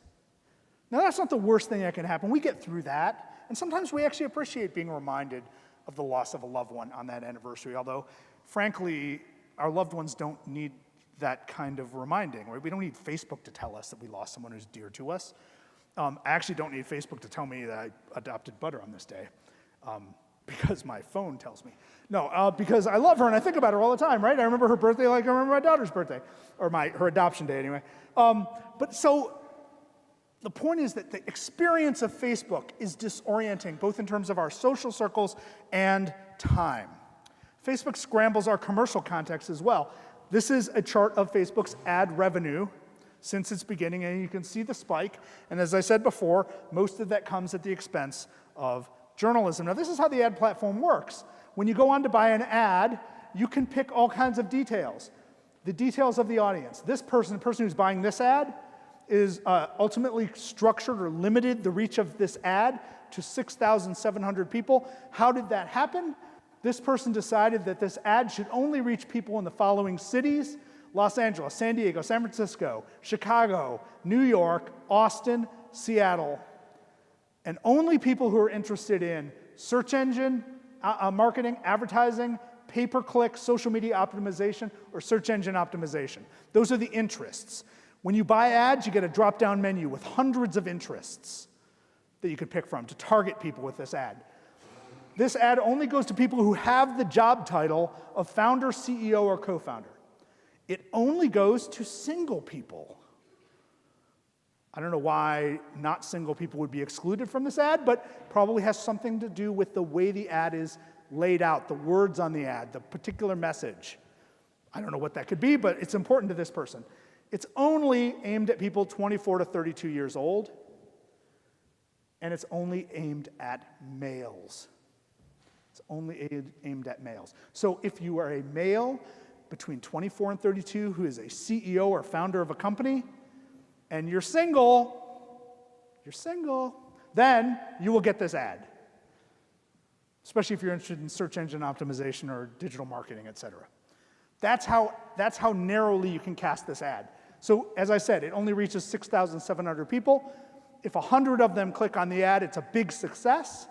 Now, that's not the worst thing that can happen. We get through that, and sometimes we actually appreciate being reminded of the loss of a loved one on that anniversary, although, frankly, our loved ones don't need that kind of reminding, right? We don't need Facebook to tell us that we lost someone who's dear to us. I actually don't need Facebook to tell me that I adopted Butter on this day, because my phone tells me. No, because I love her and I think about her all the time, right? I remember her birthday like I remember my daughter's birthday, or her adoption day anyway. But so the point is that the experience of Facebook is disorienting, both in terms of our social circles and time. Facebook scrambles our commercial context as well. This is a chart of Facebook's ad revenue since its beginning, and you can see the spike. And as I said before, most of that comes at the expense of journalism. Now, this is how the ad platform works. When you go on to buy an ad, you can pick all kinds of details. The details of the audience. The person who's buying this ad is ultimately structured or limited the reach of this ad to 6,700 people. How did that happen? This person decided that this ad should only reach people in the following cities: Los Angeles, San Diego, San Francisco, Chicago, New York, Austin, Seattle, and only people who are interested in search engine marketing, advertising, pay-per-click, social media optimization, or search engine optimization. Those are the interests. When you buy ads, you get a drop-down menu with hundreds of interests that you could pick from to target people with this ad. This ad only goes to people who have the job title of founder, CEO, or co-founder. It only goes to single people. I don't know why not single people would be excluded from this ad, but probably has something to do with the way the ad is laid out, the words on the ad, the particular message. I don't know what that could be, but it's important to this person. It's only aimed at people 24 to 32 years old, and it's only aimed at males. It's only aimed at males. So if you are a male between 24 and 32 who is a CEO or founder of a company, and you're single, then you will get this ad. Especially if you're interested in search engine optimization or digital marketing, et cetera. That's how narrowly you can cast this ad. So as I said, it only reaches 6,700 people. If 100 of them click on the ad, it's a big success.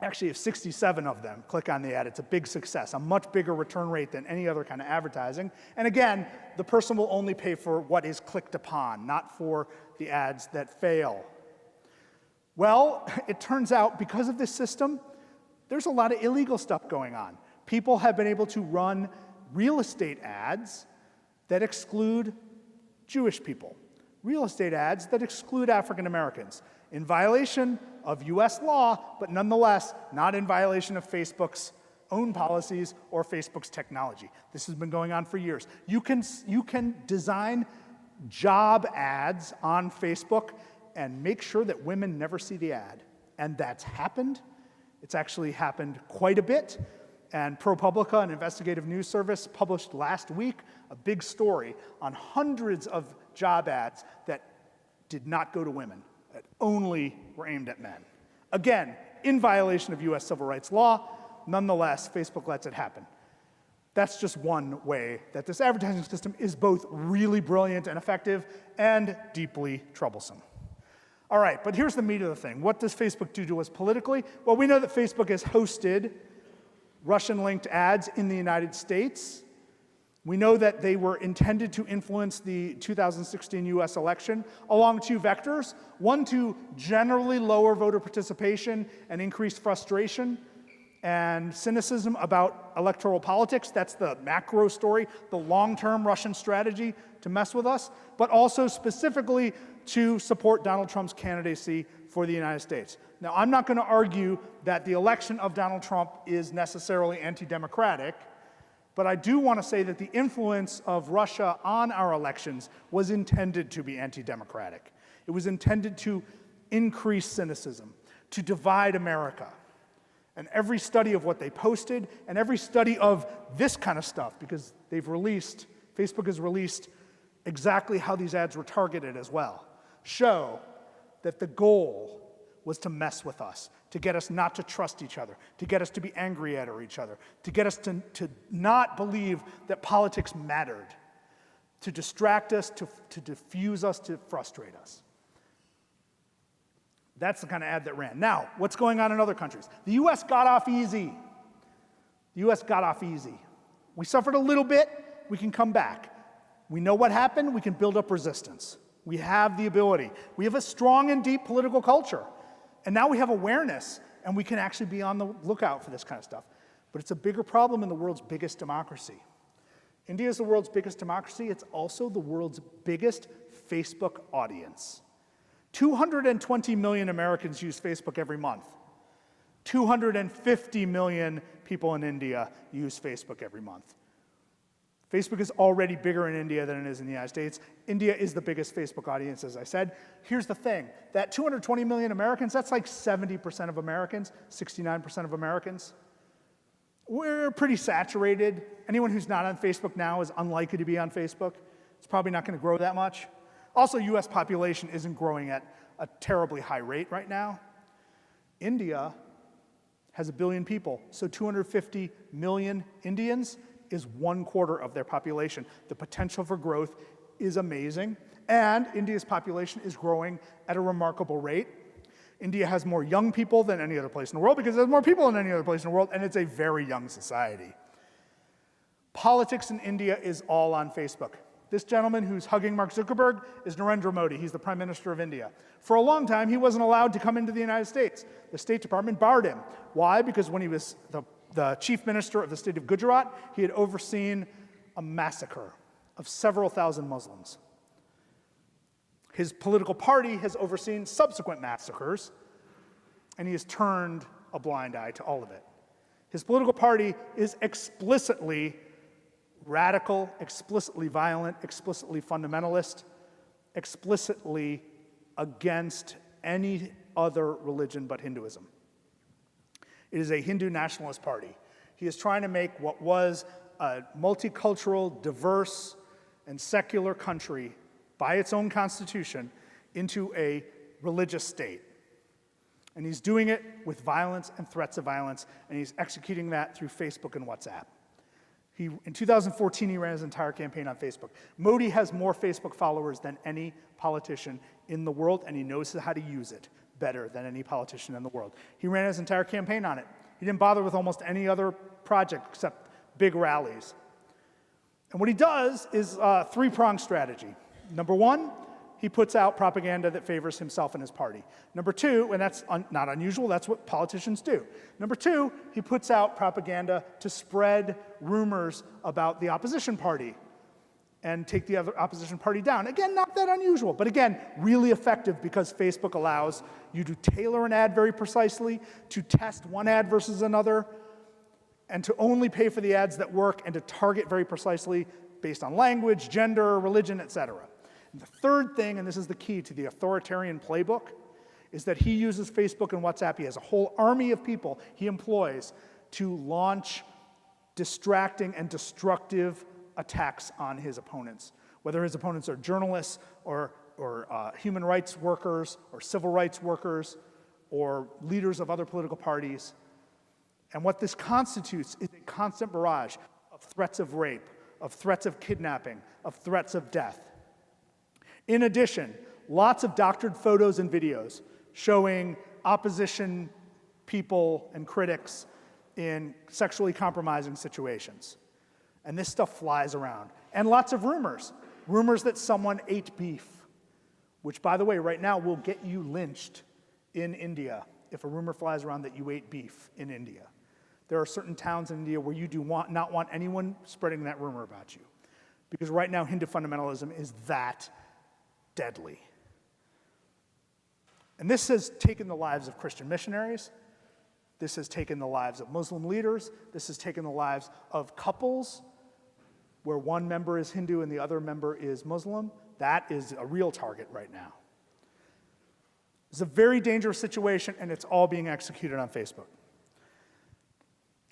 Actually, if 67 of them click on the ad, it's a big success, a much bigger return rate than any other kind of advertising. And again, the person will only pay for what is clicked upon, not for the ads that fail. Well, it turns out because of this system, there's a lot of illegal stuff going on. People have been able to run real estate ads that exclude Jewish people, real estate ads that exclude African Americans, in violation of US law, but nonetheless not in violation of Facebook's own policies or Facebook's technology. This has been going on for years. You can design job ads on Facebook and make sure that women never see the ad. And that's happened. It's actually happened quite a bit. And ProPublica, an investigative news service, published last week a big story on hundreds of job ads that did not go to women, that only were aimed at men. Again, in violation of US civil rights law. Nonetheless, Facebook lets it happen. That's just one way that this advertising system is both really brilliant and effective and deeply troublesome. All right, but here's the meat of the thing. What does Facebook do to us politically? Well, we know that Facebook has hosted Russian-linked ads in the United States. We know that they were intended to influence the 2016 US election along two vectors. One, to generally lower voter participation and increase frustration and cynicism about electoral politics. That's the macro story, the long-term Russian strategy to mess with us, but also specifically to support Donald Trump's candidacy for the United States. Now, I'm not going to argue that the election of Donald Trump is necessarily anti-democratic, but I do want to say that the influence of Russia on our elections was intended to be anti-democratic. It was intended to increase cynicism, to divide America. And every study of what they posted, and every study of this kind of stuff, because Facebook has released exactly how these ads were targeted as well, show that the goal was to mess with us, to get us not to trust each other, to get us to be angry at each other, to get us to not believe that politics mattered, to distract us, to diffuse us, to frustrate us. That's the kind of ad that ran. Now, what's going on in other countries? The US got off easy. The US got off easy. We suffered a little bit, we can come back. We know what happened, we can build up resistance. We have the ability. We have a strong and deep political culture. And now we have awareness, and we can actually be on the lookout for this kind of stuff. But it's a bigger problem in the world's biggest democracy. India is the world's biggest democracy. It's also the world's biggest Facebook audience. 220 million Americans use Facebook every month. 250 million people in India use Facebook every month. Facebook is already bigger in India than it is in the United States. India is the biggest Facebook audience, as I said. Here's the thing, that 220 million Americans, that's like 70% of Americans, 69% of Americans. We're pretty saturated. Anyone who's not on Facebook now is unlikely to be on Facebook. It's probably not going to grow that much. Also, US population isn't growing at a terribly high rate right now. India has 1 billion people, so 250 million Indians is 1/4 of their population. The potential for growth is amazing, and India's population is growing at a remarkable rate. India has more young people than any other place in the world because there's more people than any other place in the world, and it's a very young society. Politics in India is all on Facebook. This gentleman who's hugging Mark Zuckerberg is Narendra Modi. He's the Prime Minister of India. For a long time, he wasn't allowed to come into the United States. The State Department barred him. Why? Because when he was the Chief Minister of the state of Gujarat, he had overseen a massacre of several thousand Muslims. His political party has overseen subsequent massacres, and he has turned a blind eye to all of it. His political party is explicitly radical, explicitly violent, explicitly fundamentalist, explicitly against any other religion but Hinduism. It is a Hindu nationalist party. He is trying to make what was a multicultural, diverse, and secular country by its own constitution into a religious state. And he's doing it with violence and threats of violence, and he's executing that through Facebook and WhatsApp. In 2014, he ran his entire campaign on Facebook. Modi has more Facebook followers than any politician in the world, and he knows how to use it better than any politician in the world. He ran his entire campaign on it. He didn't bother with almost any other project except big rallies. And what he does is a three-pronged strategy. Number one, he puts out propaganda that favors himself and his party. Number two, and that's not unusual, that's what politicians do. Number two, he puts out propaganda to spread rumors about the opposition party and take the other opposition party down. Again, not that unusual, but again, really effective because Facebook allows you to tailor an ad very precisely, to test one ad versus another, and to only pay for the ads that work and to target very precisely based on language, gender, religion, etc. And the third thing, and this is the key to the authoritarian playbook, is that he uses Facebook and WhatsApp. He has a whole army of people he employs to launch distracting and destructive attacks on his opponents, whether his opponents are journalists or human rights workers or civil rights workers or leaders of other political parties. And what this constitutes is a constant barrage of threats of rape, of threats of kidnapping, of threats of death. In addition, lots of doctored photos and videos showing opposition people and critics in sexually compromising situations. And this stuff flies around. And lots of rumors. Rumors that someone ate beef, which, by the way, right now will get you lynched in India if a rumor flies around that you ate beef in India. There are certain towns in India where you do not want anyone spreading that rumor about you. Because right now, Hindu fundamentalism is that deadly. And this has taken the lives of Christian missionaries. This has taken the lives of Muslim leaders. This has taken the lives of couples where one member is Hindu and the other member is Muslim. That is a real target right now. It's a very dangerous situation, and it's all being executed on Facebook.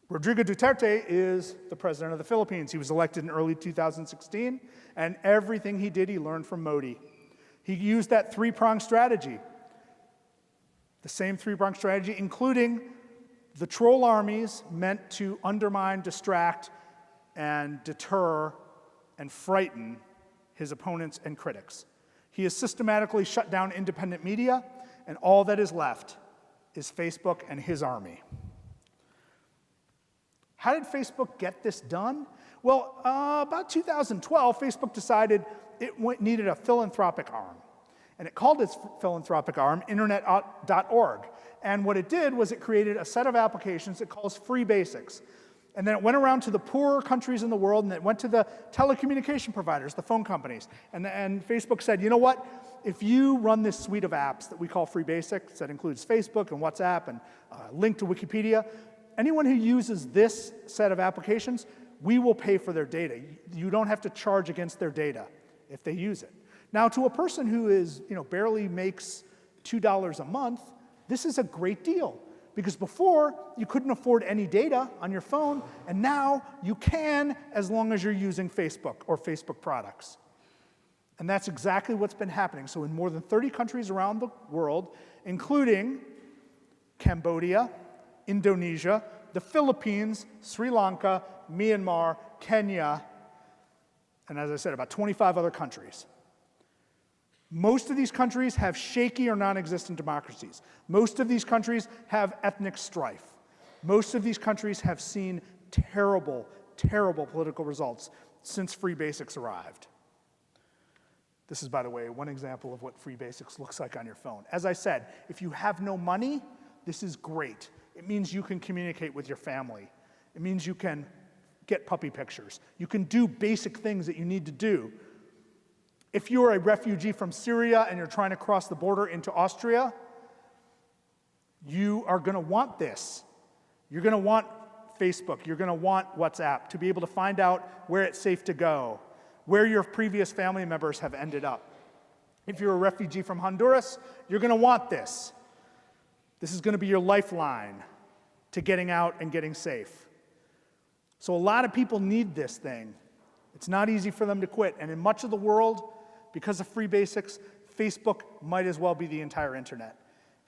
Rodrigo Duterte is the president of the Philippines. He was elected in early 2016, and everything he did, he learned from Modi. He used that three-pronged strategy. The same three-pronged strategy, including the troll armies meant to undermine, distract, and deter and frighten his opponents and critics. He has systematically shut down independent media, and all that is left is Facebook and his army. How did Facebook get this done? Well, about 2012, Facebook decided it needed a philanthropic arm. And it called its philanthropic arm Internet.org. And what it did was it created a set of applications it calls Free Basics. And then it went around to the poorer countries in the world, and it went to the telecommunication providers, the phone companies. And Facebook said, you know what? If you run this suite of apps that we call Free Basics, that includes Facebook and WhatsApp and a link to Wikipedia, anyone who uses this set of applications, we will pay for their data. You don't have to charge against their data if they use it. Now, to a person who is, barely makes $2 a month, this is a great deal. Because before, you couldn't afford any data on your phone, and now you can as long as you're using Facebook or Facebook products. And that's exactly what's been happening. So in more than 30 countries around the world, including Cambodia, Indonesia, the Philippines, Sri Lanka, Myanmar, Kenya, and as I said, about 25 other countries. Most of these countries have shaky or non-existent democracies. Most of these countries have ethnic strife. Most of these countries have seen terrible, terrible political results since Free Basics arrived. This is, by the way, one example of what Free Basics looks like on your phone. As I said, if you have no money, this is great. It means you can communicate with your family. It means you can get puppy pictures. You can do basic things that you need to do. If you're a refugee from Syria and you're trying to cross the border into Austria, you are going to want this. You're going to want Facebook. You're going to want WhatsApp to be able to find out where it's safe to go, where your previous family members have ended up. If you're a refugee from Honduras, you're going to want this. This is going to be your lifeline to getting out and getting safe. So a lot of people need this thing. It's not easy for them to quit. And in much of the world, because of Free Basics, Facebook might as well be the entire internet.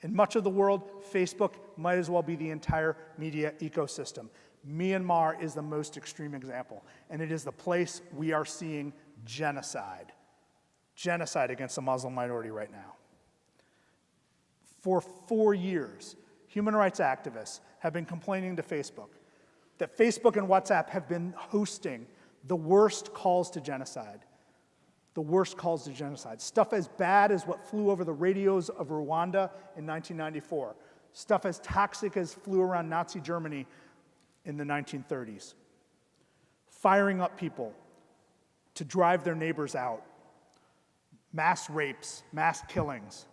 In much of the world, Facebook might as well be the entire media ecosystem. Myanmar is the most extreme example, and it is the place we are seeing genocide. Genocide against the Muslim minority right now. For 4 years, human rights activists have been complaining to Facebook that Facebook and WhatsApp have been hosting the worst calls to genocide. The worst calls to genocide. Stuff as bad as what flew over the radios of Rwanda in 1994. Stuff as toxic as flew around Nazi Germany in the 1930s. Firing up people to drive their neighbors out. Mass rapes, mass killings.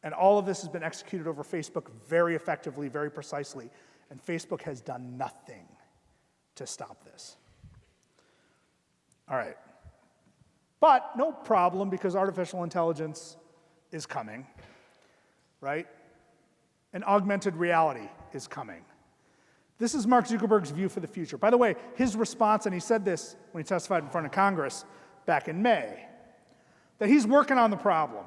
And all of this has been executed over Facebook very effectively, very precisely. And Facebook has done nothing to stop this. All right. But no problem, because artificial intelligence is coming, right? And augmented reality is coming. This is Mark Zuckerberg's view for the future. By the way, his response, and he said this when he testified in front of Congress back in May, that he's working on the problem.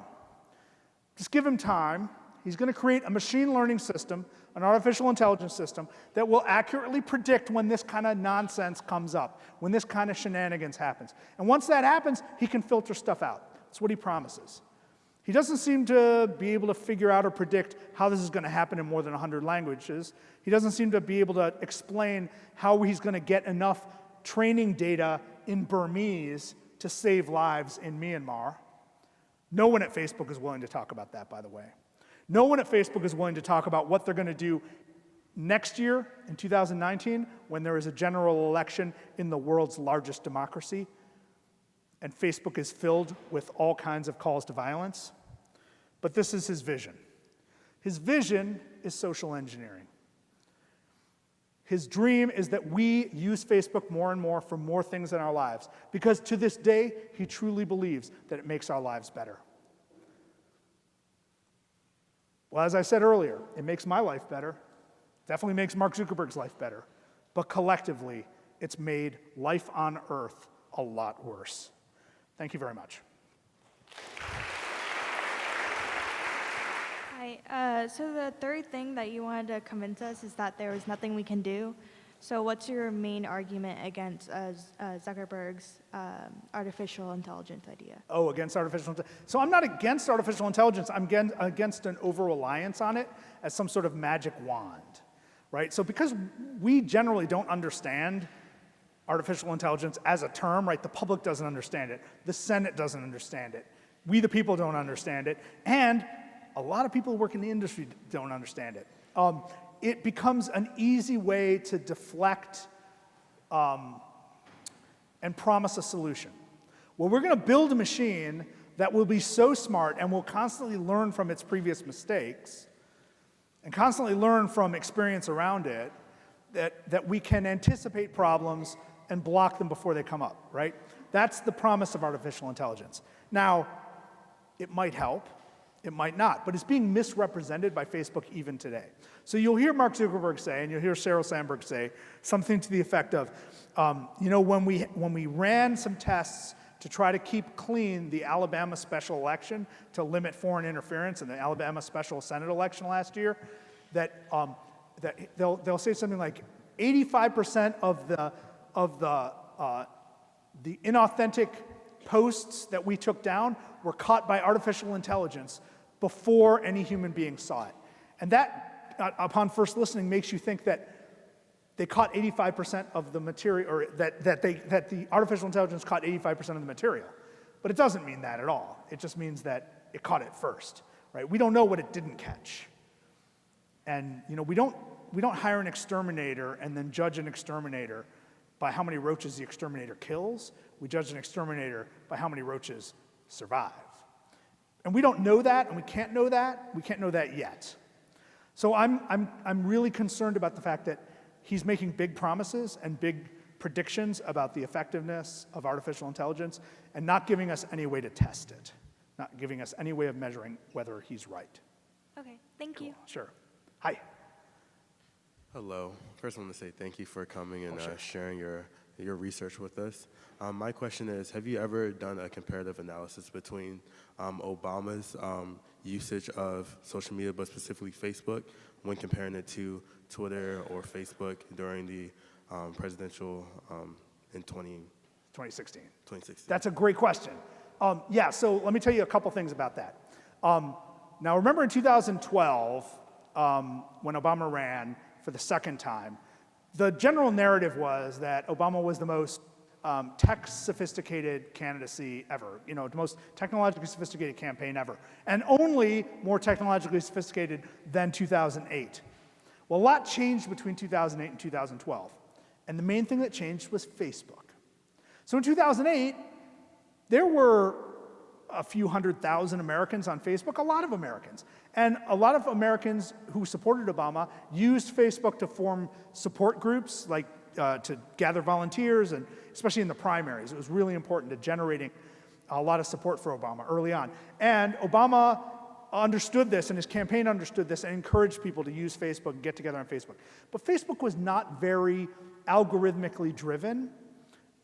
Just give him time. He's going to create a machine learning system, an artificial intelligence system, that will accurately predict when this kind of nonsense comes up, when this kind of shenanigans happens. And once that happens, he can filter stuff out. That's what he promises. He doesn't seem to be able to figure out or predict how this is going to happen in more than 100 languages. He doesn't seem to be able to explain how he's going to get enough training data in Burmese to save lives in Myanmar. No one at Facebook is willing to talk about that, by the way. No one at Facebook is willing to talk about what they're going to do next year, in 2019, when there is a general election in the world's largest democracy, and Facebook is filled with all kinds of calls to violence. But this is his vision. His vision is social engineering. His dream is that we use Facebook more and more for more things in our lives, because to this day, he truly believes that it makes our lives better. Well, as I said earlier, it makes my life better. Definitely makes Mark Zuckerberg's life better. But collectively, it's made life on Earth a lot worse. Thank you very much. Hi. So the third thing that you wanted to convince us is that there was nothing we can do. So what's your main argument against Zuckerberg's artificial intelligence idea? Oh, against artificial intelligence. So I'm not against artificial intelligence. I'm against an over-reliance on it as some sort of magic wand, right? So because we generally don't understand artificial intelligence as a term, right? The public doesn't understand it. The Senate doesn't understand it. We, the people, don't understand it. And a lot of people who work in the industry don't understand it. It becomes an easy way to deflect and promise a solution. Well, we're going to build a machine that will be so smart and will constantly learn from its previous mistakes and constantly learn from experience around it that we can anticipate problems and block them before they come up, right? That's the promise of artificial intelligence. Now, it might help. It might not, but it's being misrepresented by Facebook even today. So you'll hear Mark Zuckerberg say, and you'll hear Sheryl Sandberg say, something to the effect of, when we ran some tests to try to keep clean the Alabama special election to limit foreign interference in the Alabama special Senate election last year, that they'll say something like 85% of the inauthentic posts that we took down were caught by artificial intelligence before any human being saw it. And that, upon first listening, makes you think that they caught 85% of the material, or that the artificial intelligence caught 85% of the material. But it doesn't mean that at all. It just means that it caught it first, right? We don't know what it didn't catch. And we don't hire an exterminator and then judge an exterminator by how many roaches the exterminator kills. We judge an exterminator by how many roaches survive. And we don't know that, and we can't know that. We can't know that yet. So I'm really concerned about the fact that he's making big promises and big predictions about the effectiveness of artificial intelligence and not giving us any way to test it, not giving us any way of measuring whether he's right. Okay, thank you. Sure. Hi. Hello. First, I want to say thank you for coming and sure. sharing your research with us. My question is, have you ever done a comparative analysis between Obama's usage of social media, but specifically Facebook, when comparing it to Twitter or Facebook during the presidential in 2016. 2016? That's a great question. Yeah, so let me tell you a couple things about that. Now, remember in 2012, when Obama ran for the second time, the general narrative was that Obama was the most tech-sophisticated candidacy ever, the most technologically sophisticated campaign ever, and only more technologically sophisticated than 2008. Well, a lot changed between 2008 and 2012, and the main thing that changed was Facebook. So in 2008, there were a few 100,000 Americans on Facebook, a lot of Americans. And a lot of Americans who supported Obama used Facebook to form support groups, like to gather volunteers, and especially in the primaries. It was really important to generating a lot of support for Obama early on. And Obama understood this, and his campaign understood this, and encouraged people to use Facebook and get together on Facebook. But Facebook was not very algorithmically driven.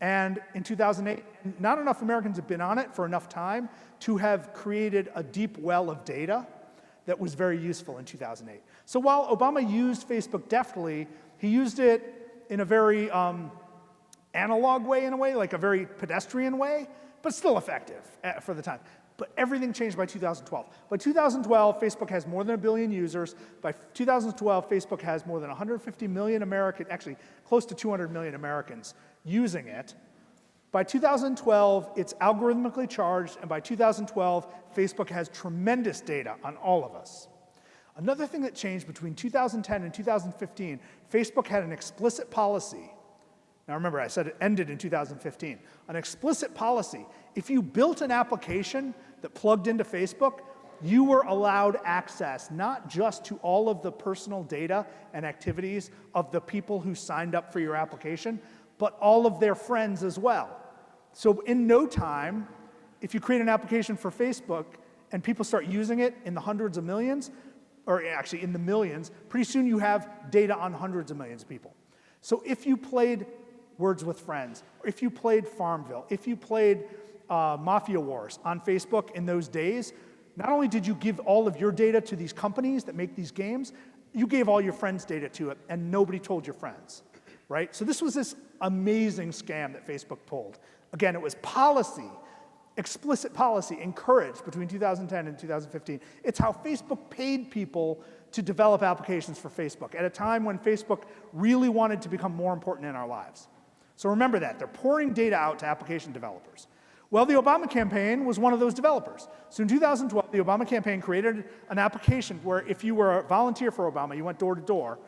And in 2008, not enough Americans have been on it for enough time to have created a deep well of data that was very useful in 2008. So while Obama used Facebook deftly, he used it in a very analog way, in a way, like a very pedestrian way, but still effective for the time. But everything changed by 2012. By 2012, Facebook has more than 1 billion users. By 2012, Facebook has more than 150 million Americans, actually close to 200 million Americans using it. By 2012, it's algorithmically charged, and by 2012, Facebook has tremendous data on all of us. Another thing that changed between 2010 and 2015, Facebook had an explicit policy. Now remember, I said it ended in 2015. An explicit policy. If you built an application that plugged into Facebook, you were allowed access not just to all of the personal data and activities of the people who signed up for your application, but all of their friends as well. So in no time, if you create an application for Facebook and people start using it in the hundreds of millions, or actually in the millions, pretty soon you have data on hundreds of millions of people. So if you played Words with Friends, or if you played Farmville, if you played Mafia Wars on Facebook in those days, not only did you give all of your data to these companies that make these games, you gave all your friends' data to it, and nobody told your friends, right? So this was this amazing scam that Facebook pulled. Again, it was policy, explicit policy, encouraged between 2010 and 2015. It's how Facebook paid people to develop applications for Facebook at a time when Facebook really wanted to become more important in our lives. So remember that. They're pouring data out to application developers. Well, the Obama campaign was one of those developers. So in 2012, the Obama campaign created an application where if you were a volunteer for Obama, you went door to door,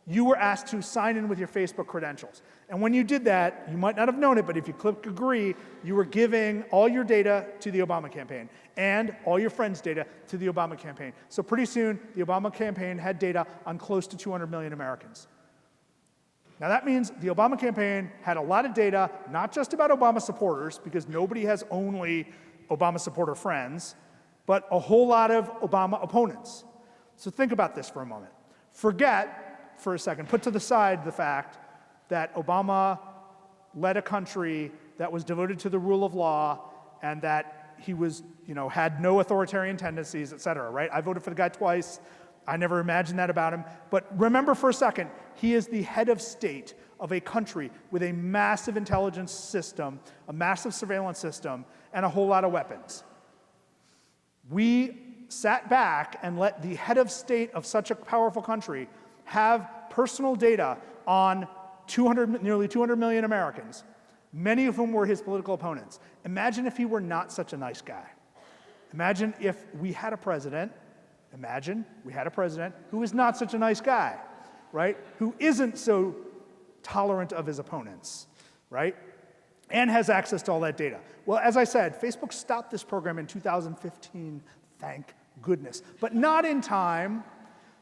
you were asked to sign in with your Facebook credentials. And when you did that, you might not have known it, but if you click agree, you were giving all your data to the Obama campaign and all your friends' data to the Obama campaign. So pretty soon, the Obama campaign had data on close to 200 million Americans. Now that means the Obama campaign had a lot of data, not just about Obama supporters, because nobody has only Obama supporter friends, but a whole lot of Obama opponents. So think about this for a moment. Forget for a second, put to the side the fact that Obama led a country that was devoted to the rule of law and that he was, had no authoritarian tendencies, et cetera, right? I voted for the guy twice. I never imagined that about him. But remember for a second, he is the head of state of a country with a massive intelligence system, a massive surveillance system, and a whole lot of weapons. We sat back and let the head of state of such a powerful country have personal data on nearly 200 million Americans, many of whom were his political opponents. Imagine if he were not such a nice guy. Imagine if we had a president who is not such a nice guy, right? Who isn't so tolerant of his opponents, right? And has access to all that data. Well, as I said, Facebook stopped this program in 2015, thank goodness, but not in time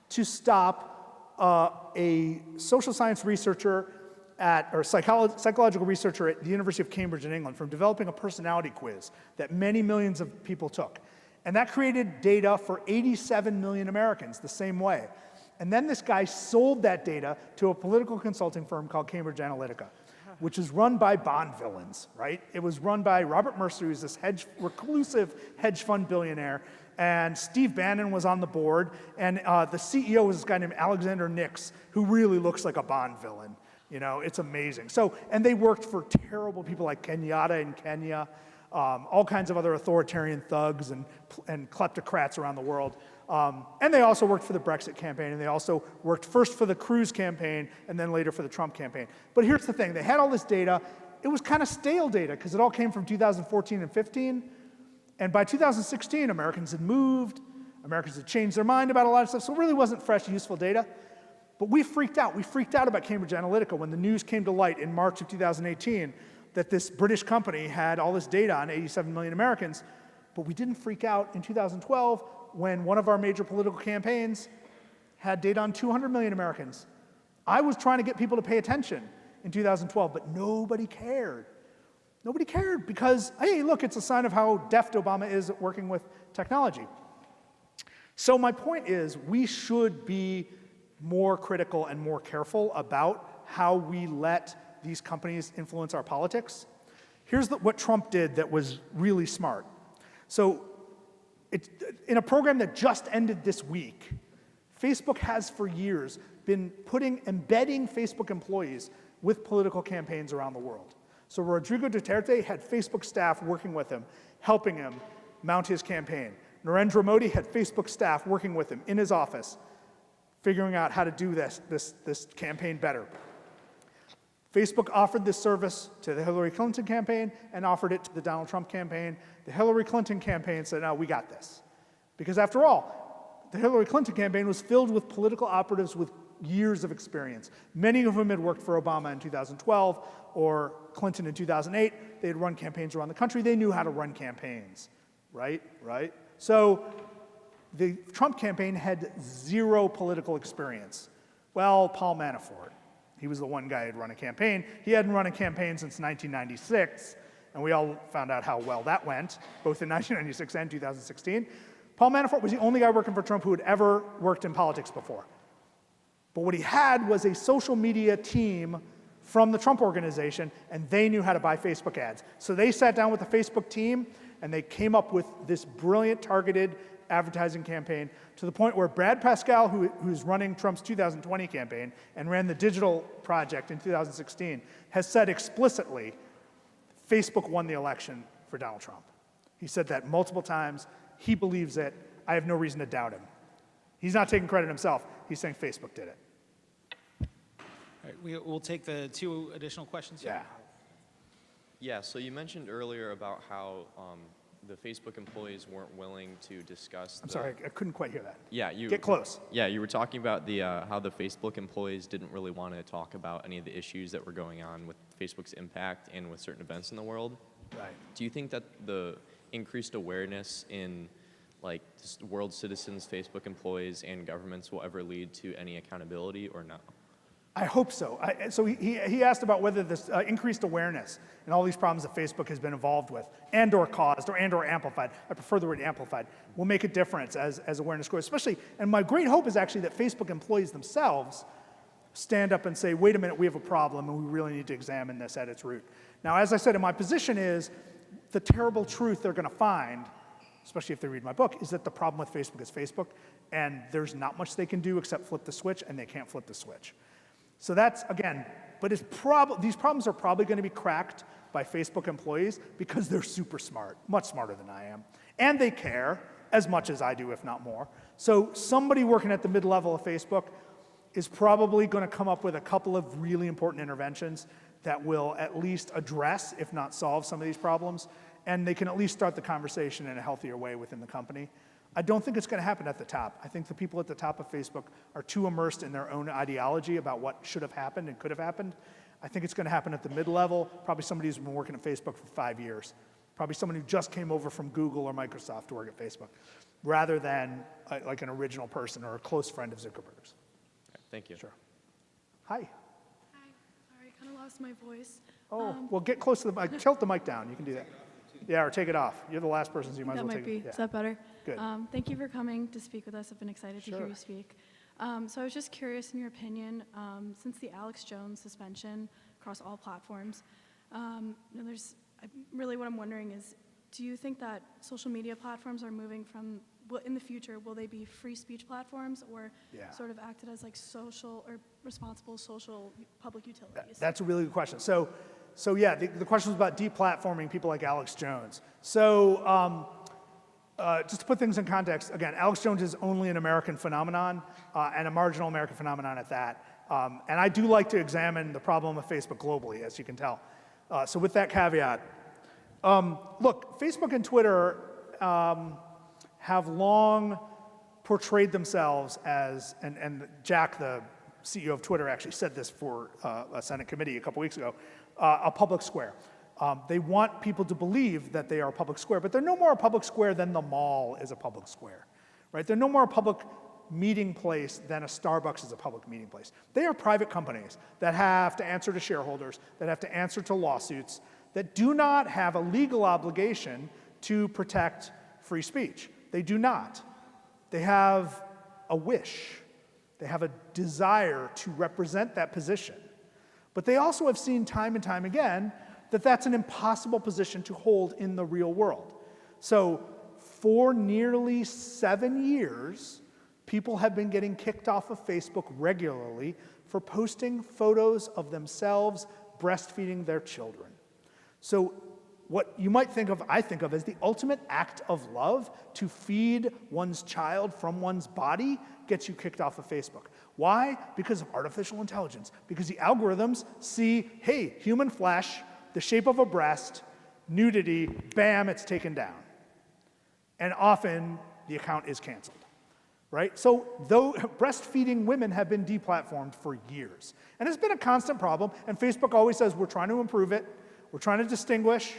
to stop a social science researcher or psychological researcher at the University of Cambridge in England from developing a personality quiz that many millions of people took. And that created data for 87 million Americans the same way. And then this guy sold that data to a political consulting firm called Cambridge Analytica, which is run by Bond villains, right? It was run by Robert Mercer, who's this reclusive hedge fund billionaire, and Steve Bannon was on the board, and the CEO was this guy named Alexander Nix, who really looks like a Bond villain. It's amazing. So, and they worked for terrible people like Kenyatta in Kenya, all kinds of other authoritarian thugs and kleptocrats around the world. And they also worked for the Brexit campaign, and they also worked first for the Cruz campaign, and then later for the Trump campaign. But here's the thing, they had all this data. It was kind of stale data, because it all came from 2014 and 15. And by 2016, Americans had moved, Americans had changed their mind about a lot of stuff, so it really wasn't fresh, useful data. But we freaked out. We freaked out about Cambridge Analytica when the news came to light in March of 2018 that this British company had all this data on 87 million Americans. But we didn't freak out in 2012 when one of our major political campaigns had data on 200 million Americans. I was trying to get people to pay attention in 2012, but nobody cared. Nobody cared because, hey, look, it's a sign of how deft Obama is at working with technology. So my point is, we should be more critical and more careful about how we let these companies influence our politics. Here's what Trump did that was really smart. So in a program that just ended this week, Facebook has for years been embedding Facebook employees with political campaigns around the world. So Rodrigo Duterte had Facebook staff working with him, helping him mount his campaign. Narendra Modi had Facebook staff working with him in his office, figuring out how to do this campaign better. Facebook offered this service to the Hillary Clinton campaign and offered it to the Donald Trump campaign. The Hillary Clinton campaign said, no, we got this. Because after all, the Hillary Clinton campaign was filled with political operatives with years of experience. Many of whom had worked for Obama in 2012 or Clinton in 2008. They had run campaigns around the country. They knew how to run campaigns, right? So the Trump campaign had zero political experience. Well, Paul Manafort, he was the one guy who had run a campaign. He hadn't run a campaign since 1996, and we all found out how well that went, both in 1996 and 2016. Paul Manafort was the only guy working for Trump who had ever worked in politics before. But what he had was a social media team from the Trump organization, and they knew how to buy Facebook ads. So they sat down with the Facebook team, and they came up with this brilliant targeted advertising campaign to the point where Brad Pascal, who's running Trump's 2020 campaign and ran the digital project in 2016, has said explicitly, Facebook won the election for Donald Trump. He said that multiple times. He believes it. I have no reason to doubt him. He's not taking credit himself. He's saying Facebook did it. All right, we'll take the 2 additional questions here. Yeah, so you mentioned earlier about how the Facebook employees weren't willing to discuss. I'm sorry, I couldn't quite hear that. Yeah, Get close. Yeah, you were talking about the how the Facebook employees didn't really want to talk about any of the issues that were going on with Facebook's impact and with certain events in the world. Right. Do you think that the increased awareness in like world citizens, Facebook employees, and governments will ever lead to any accountability or no? I hope so. So he asked about whether this increased awareness and all these problems that Facebook has been involved with and or caused and or amplified, I prefer the word amplified, will make a difference as awareness grows. Especially, and my great hope is actually that Facebook employees themselves stand up and say, wait a minute, we have a problem and we really need to examine this at its root. Now, as I said, my position is the terrible truth they're going to find, especially if they read my book, is that the problem with Facebook is Facebook, and there's not much they can do except flip the switch, and they can't flip the switch. So that's, again, but these problems are probably going to be cracked by Facebook employees because they're super smart, much smarter than I am, and they care as much as I do, if not more. So somebody working at the mid-level of Facebook is probably going to come up with a couple of really important interventions that will at least address, if not solve, some of these problems, and they can at least start the conversation in a healthier way within the company. I don't think it's going to happen at the top. I think the people at the top of Facebook are too immersed in their own ideology about what should have happened and could have happened. I think it's going to happen at the mid-level, probably somebody who's been working at Facebook for 5 years, probably someone who just came over from Google or Microsoft to work at Facebook, rather than like an original person or a close friend of Zuckerberg's. Okay, thank you. Sure. Hi. Hi. Sorry, I kind of lost my voice. Oh, well, get close to the mic. Tilt the mic down. You can do that. Yeah, or take it off. You're the last person, so you might as well That take might be. it. Yeah. Is that better? Good. Thank you for coming to speak with us. I've been excited to hear Sure. you speak. So I was just curious in your opinion, since the Alex Jones suspension across all platforms, really what I'm wondering is, do you think that social media platforms are moving from, in the future, will they be free speech platforms or sort of acted as like social or responsible social public utilities? That's a really good question. So yeah, the question was about deplatforming people like Alex Jones. So just to put things in context, again, Alex Jones is only an American phenomenon and a marginal American phenomenon at that. And I do like to examine the problem of Facebook globally, as you can tell. So with that caveat, look, Facebook and Twitter have long portrayed themselves as, and Jack, the CEO of Twitter, actually said this for a Senate committee a couple weeks ago, a public square. They want people to believe that they are a public square, but they're no more a public square than the mall is a public square, right? They're no more a public meeting place than a Starbucks is a public meeting place. They are private companies that have to answer to shareholders, that have to answer to lawsuits, that do not have a legal obligation to protect free speech. They do not. They have a wish. They have a desire to represent that position. But they also have seen time and time again that that's an impossible position to hold in the real world. So for nearly 7 years, people have been getting kicked off of Facebook regularly for posting photos of themselves breastfeeding their children. So what you might think of, I think of as the ultimate act of love, to feed one's child from one's body, gets you kicked off of Facebook. Why? Because of artificial intelligence. Because the algorithms see, hey, human flesh, the shape of a breast, nudity, bam, it's taken down. And often the account is canceled, right? So though breastfeeding women have been deplatformed for years. And it's been a constant problem, and Facebook always says, we're trying to improve it, we're trying to distinguish,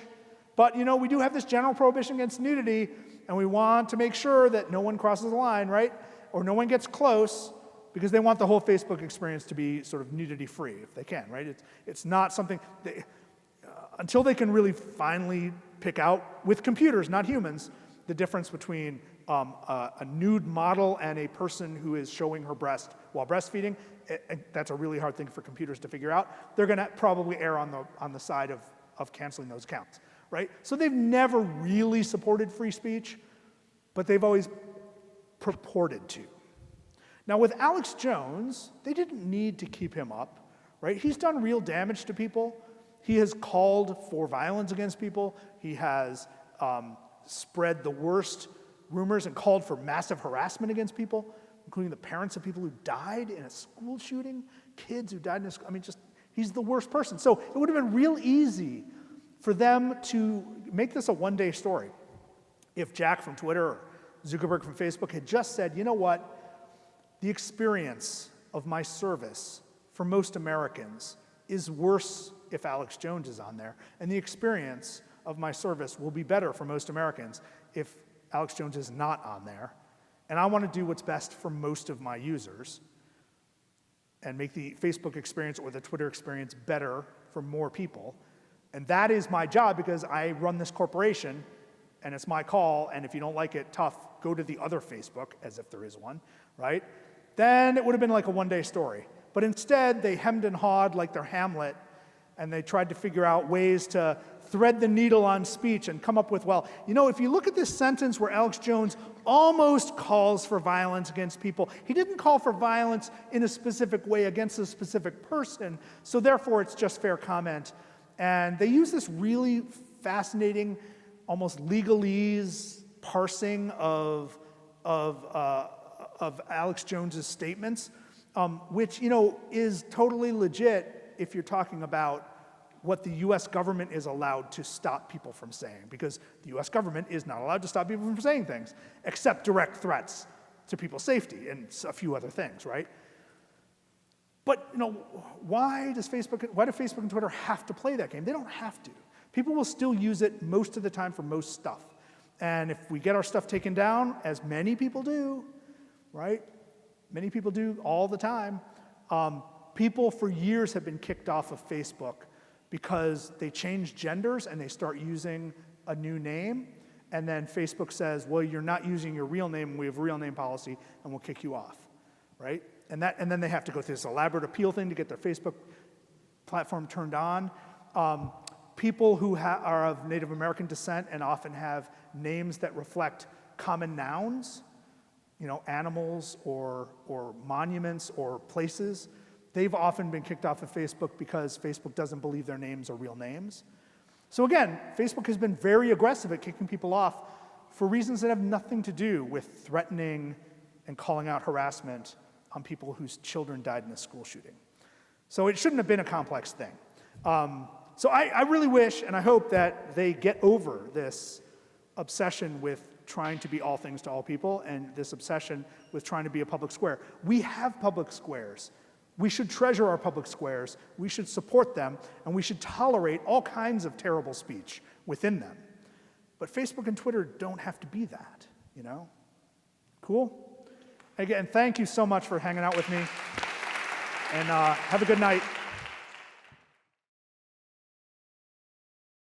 but we do have this general prohibition against nudity, and we want to make sure that no one crosses the line, right? Or no one gets close, because they want the whole Facebook experience to be sort of nudity-free, if they can, right? It's not something, until they can really finally pick out, with computers, not humans, the difference between a nude model and a person who is showing her breast while breastfeeding, that's a really hard thing for computers to figure out. They're gonna probably err on the side of canceling those accounts. right? So they've never really supported free speech, but they've always purported to. Now with Alex Jones, they didn't need to keep him up, right? He's done real damage to people. He has called for violence against people. He has spread the worst rumors and called for massive harassment against people, including the parents of people who died in a school shooting, kids who died in a school, I mean, just, he's the worst person. So it would have been real easy for them to make this a one-day story if Jack from Twitter or Zuckerberg from Facebook had just said, you know what, the experience of my service for most Americans is worse if Alex Jones is on there, and the experience of my service will be better for most Americans if Alex Jones is not on there, and I want to do what's best for most of my users and make the Facebook experience or the Twitter experience better for more people. And that is my job because I run this corporation and it's my call, and if you don't like it, tough, go to the other Facebook, as if there is one, right? Then it would have been like a one-day story. But instead, they hemmed and hawed like they're Hamlet, and they tried to figure out ways to thread the needle on speech and come up with, well, you know, if you look at this sentence where Alex Jones almost calls for violence against people, he didn't call for violence in a specific way against a specific person, so therefore it's just fair comment. And they use this really fascinating, almost legalese parsing of Alex Jones's statements, which, you know, is totally legit if you're talking about what the US government is allowed to stop people from saying, because the US government is not allowed to stop people from saying things, except direct threats to people's safety and a few other things, right? But, you know, why do Facebook and Twitter have to play that game? They don't have to. People will still use it most of the time for most stuff. And if we get our stuff taken down, as many people do, right? Many people do all the time. People for years have been kicked off of Facebook because they change genders and they start using a new name. And then Facebook says, well, you're not using your real name. We have a real name policy and we'll kick you off, right? And then they have to go through this elaborate appeal thing to get their Facebook platform turned on. People who are of Native American descent and often have names that reflect common nouns, you know, animals or monuments or places, they've often been kicked off of Facebook because Facebook doesn't believe their names are real names. So again, Facebook has been very aggressive at kicking people off for reasons that have nothing to do with threatening and calling out harassment on people whose children died in a school shooting. So it shouldn't have been a complex thing. So I really wish and I hope that they get over this obsession with trying to be all things to all people and this obsession with trying to be a public square. We have public squares. We should treasure our public squares. We should support them, and we should tolerate all kinds of terrible speech within them. But Facebook and Twitter don't have to be that, you know? Cool? Again, thank you so much for hanging out with me, and have a good night.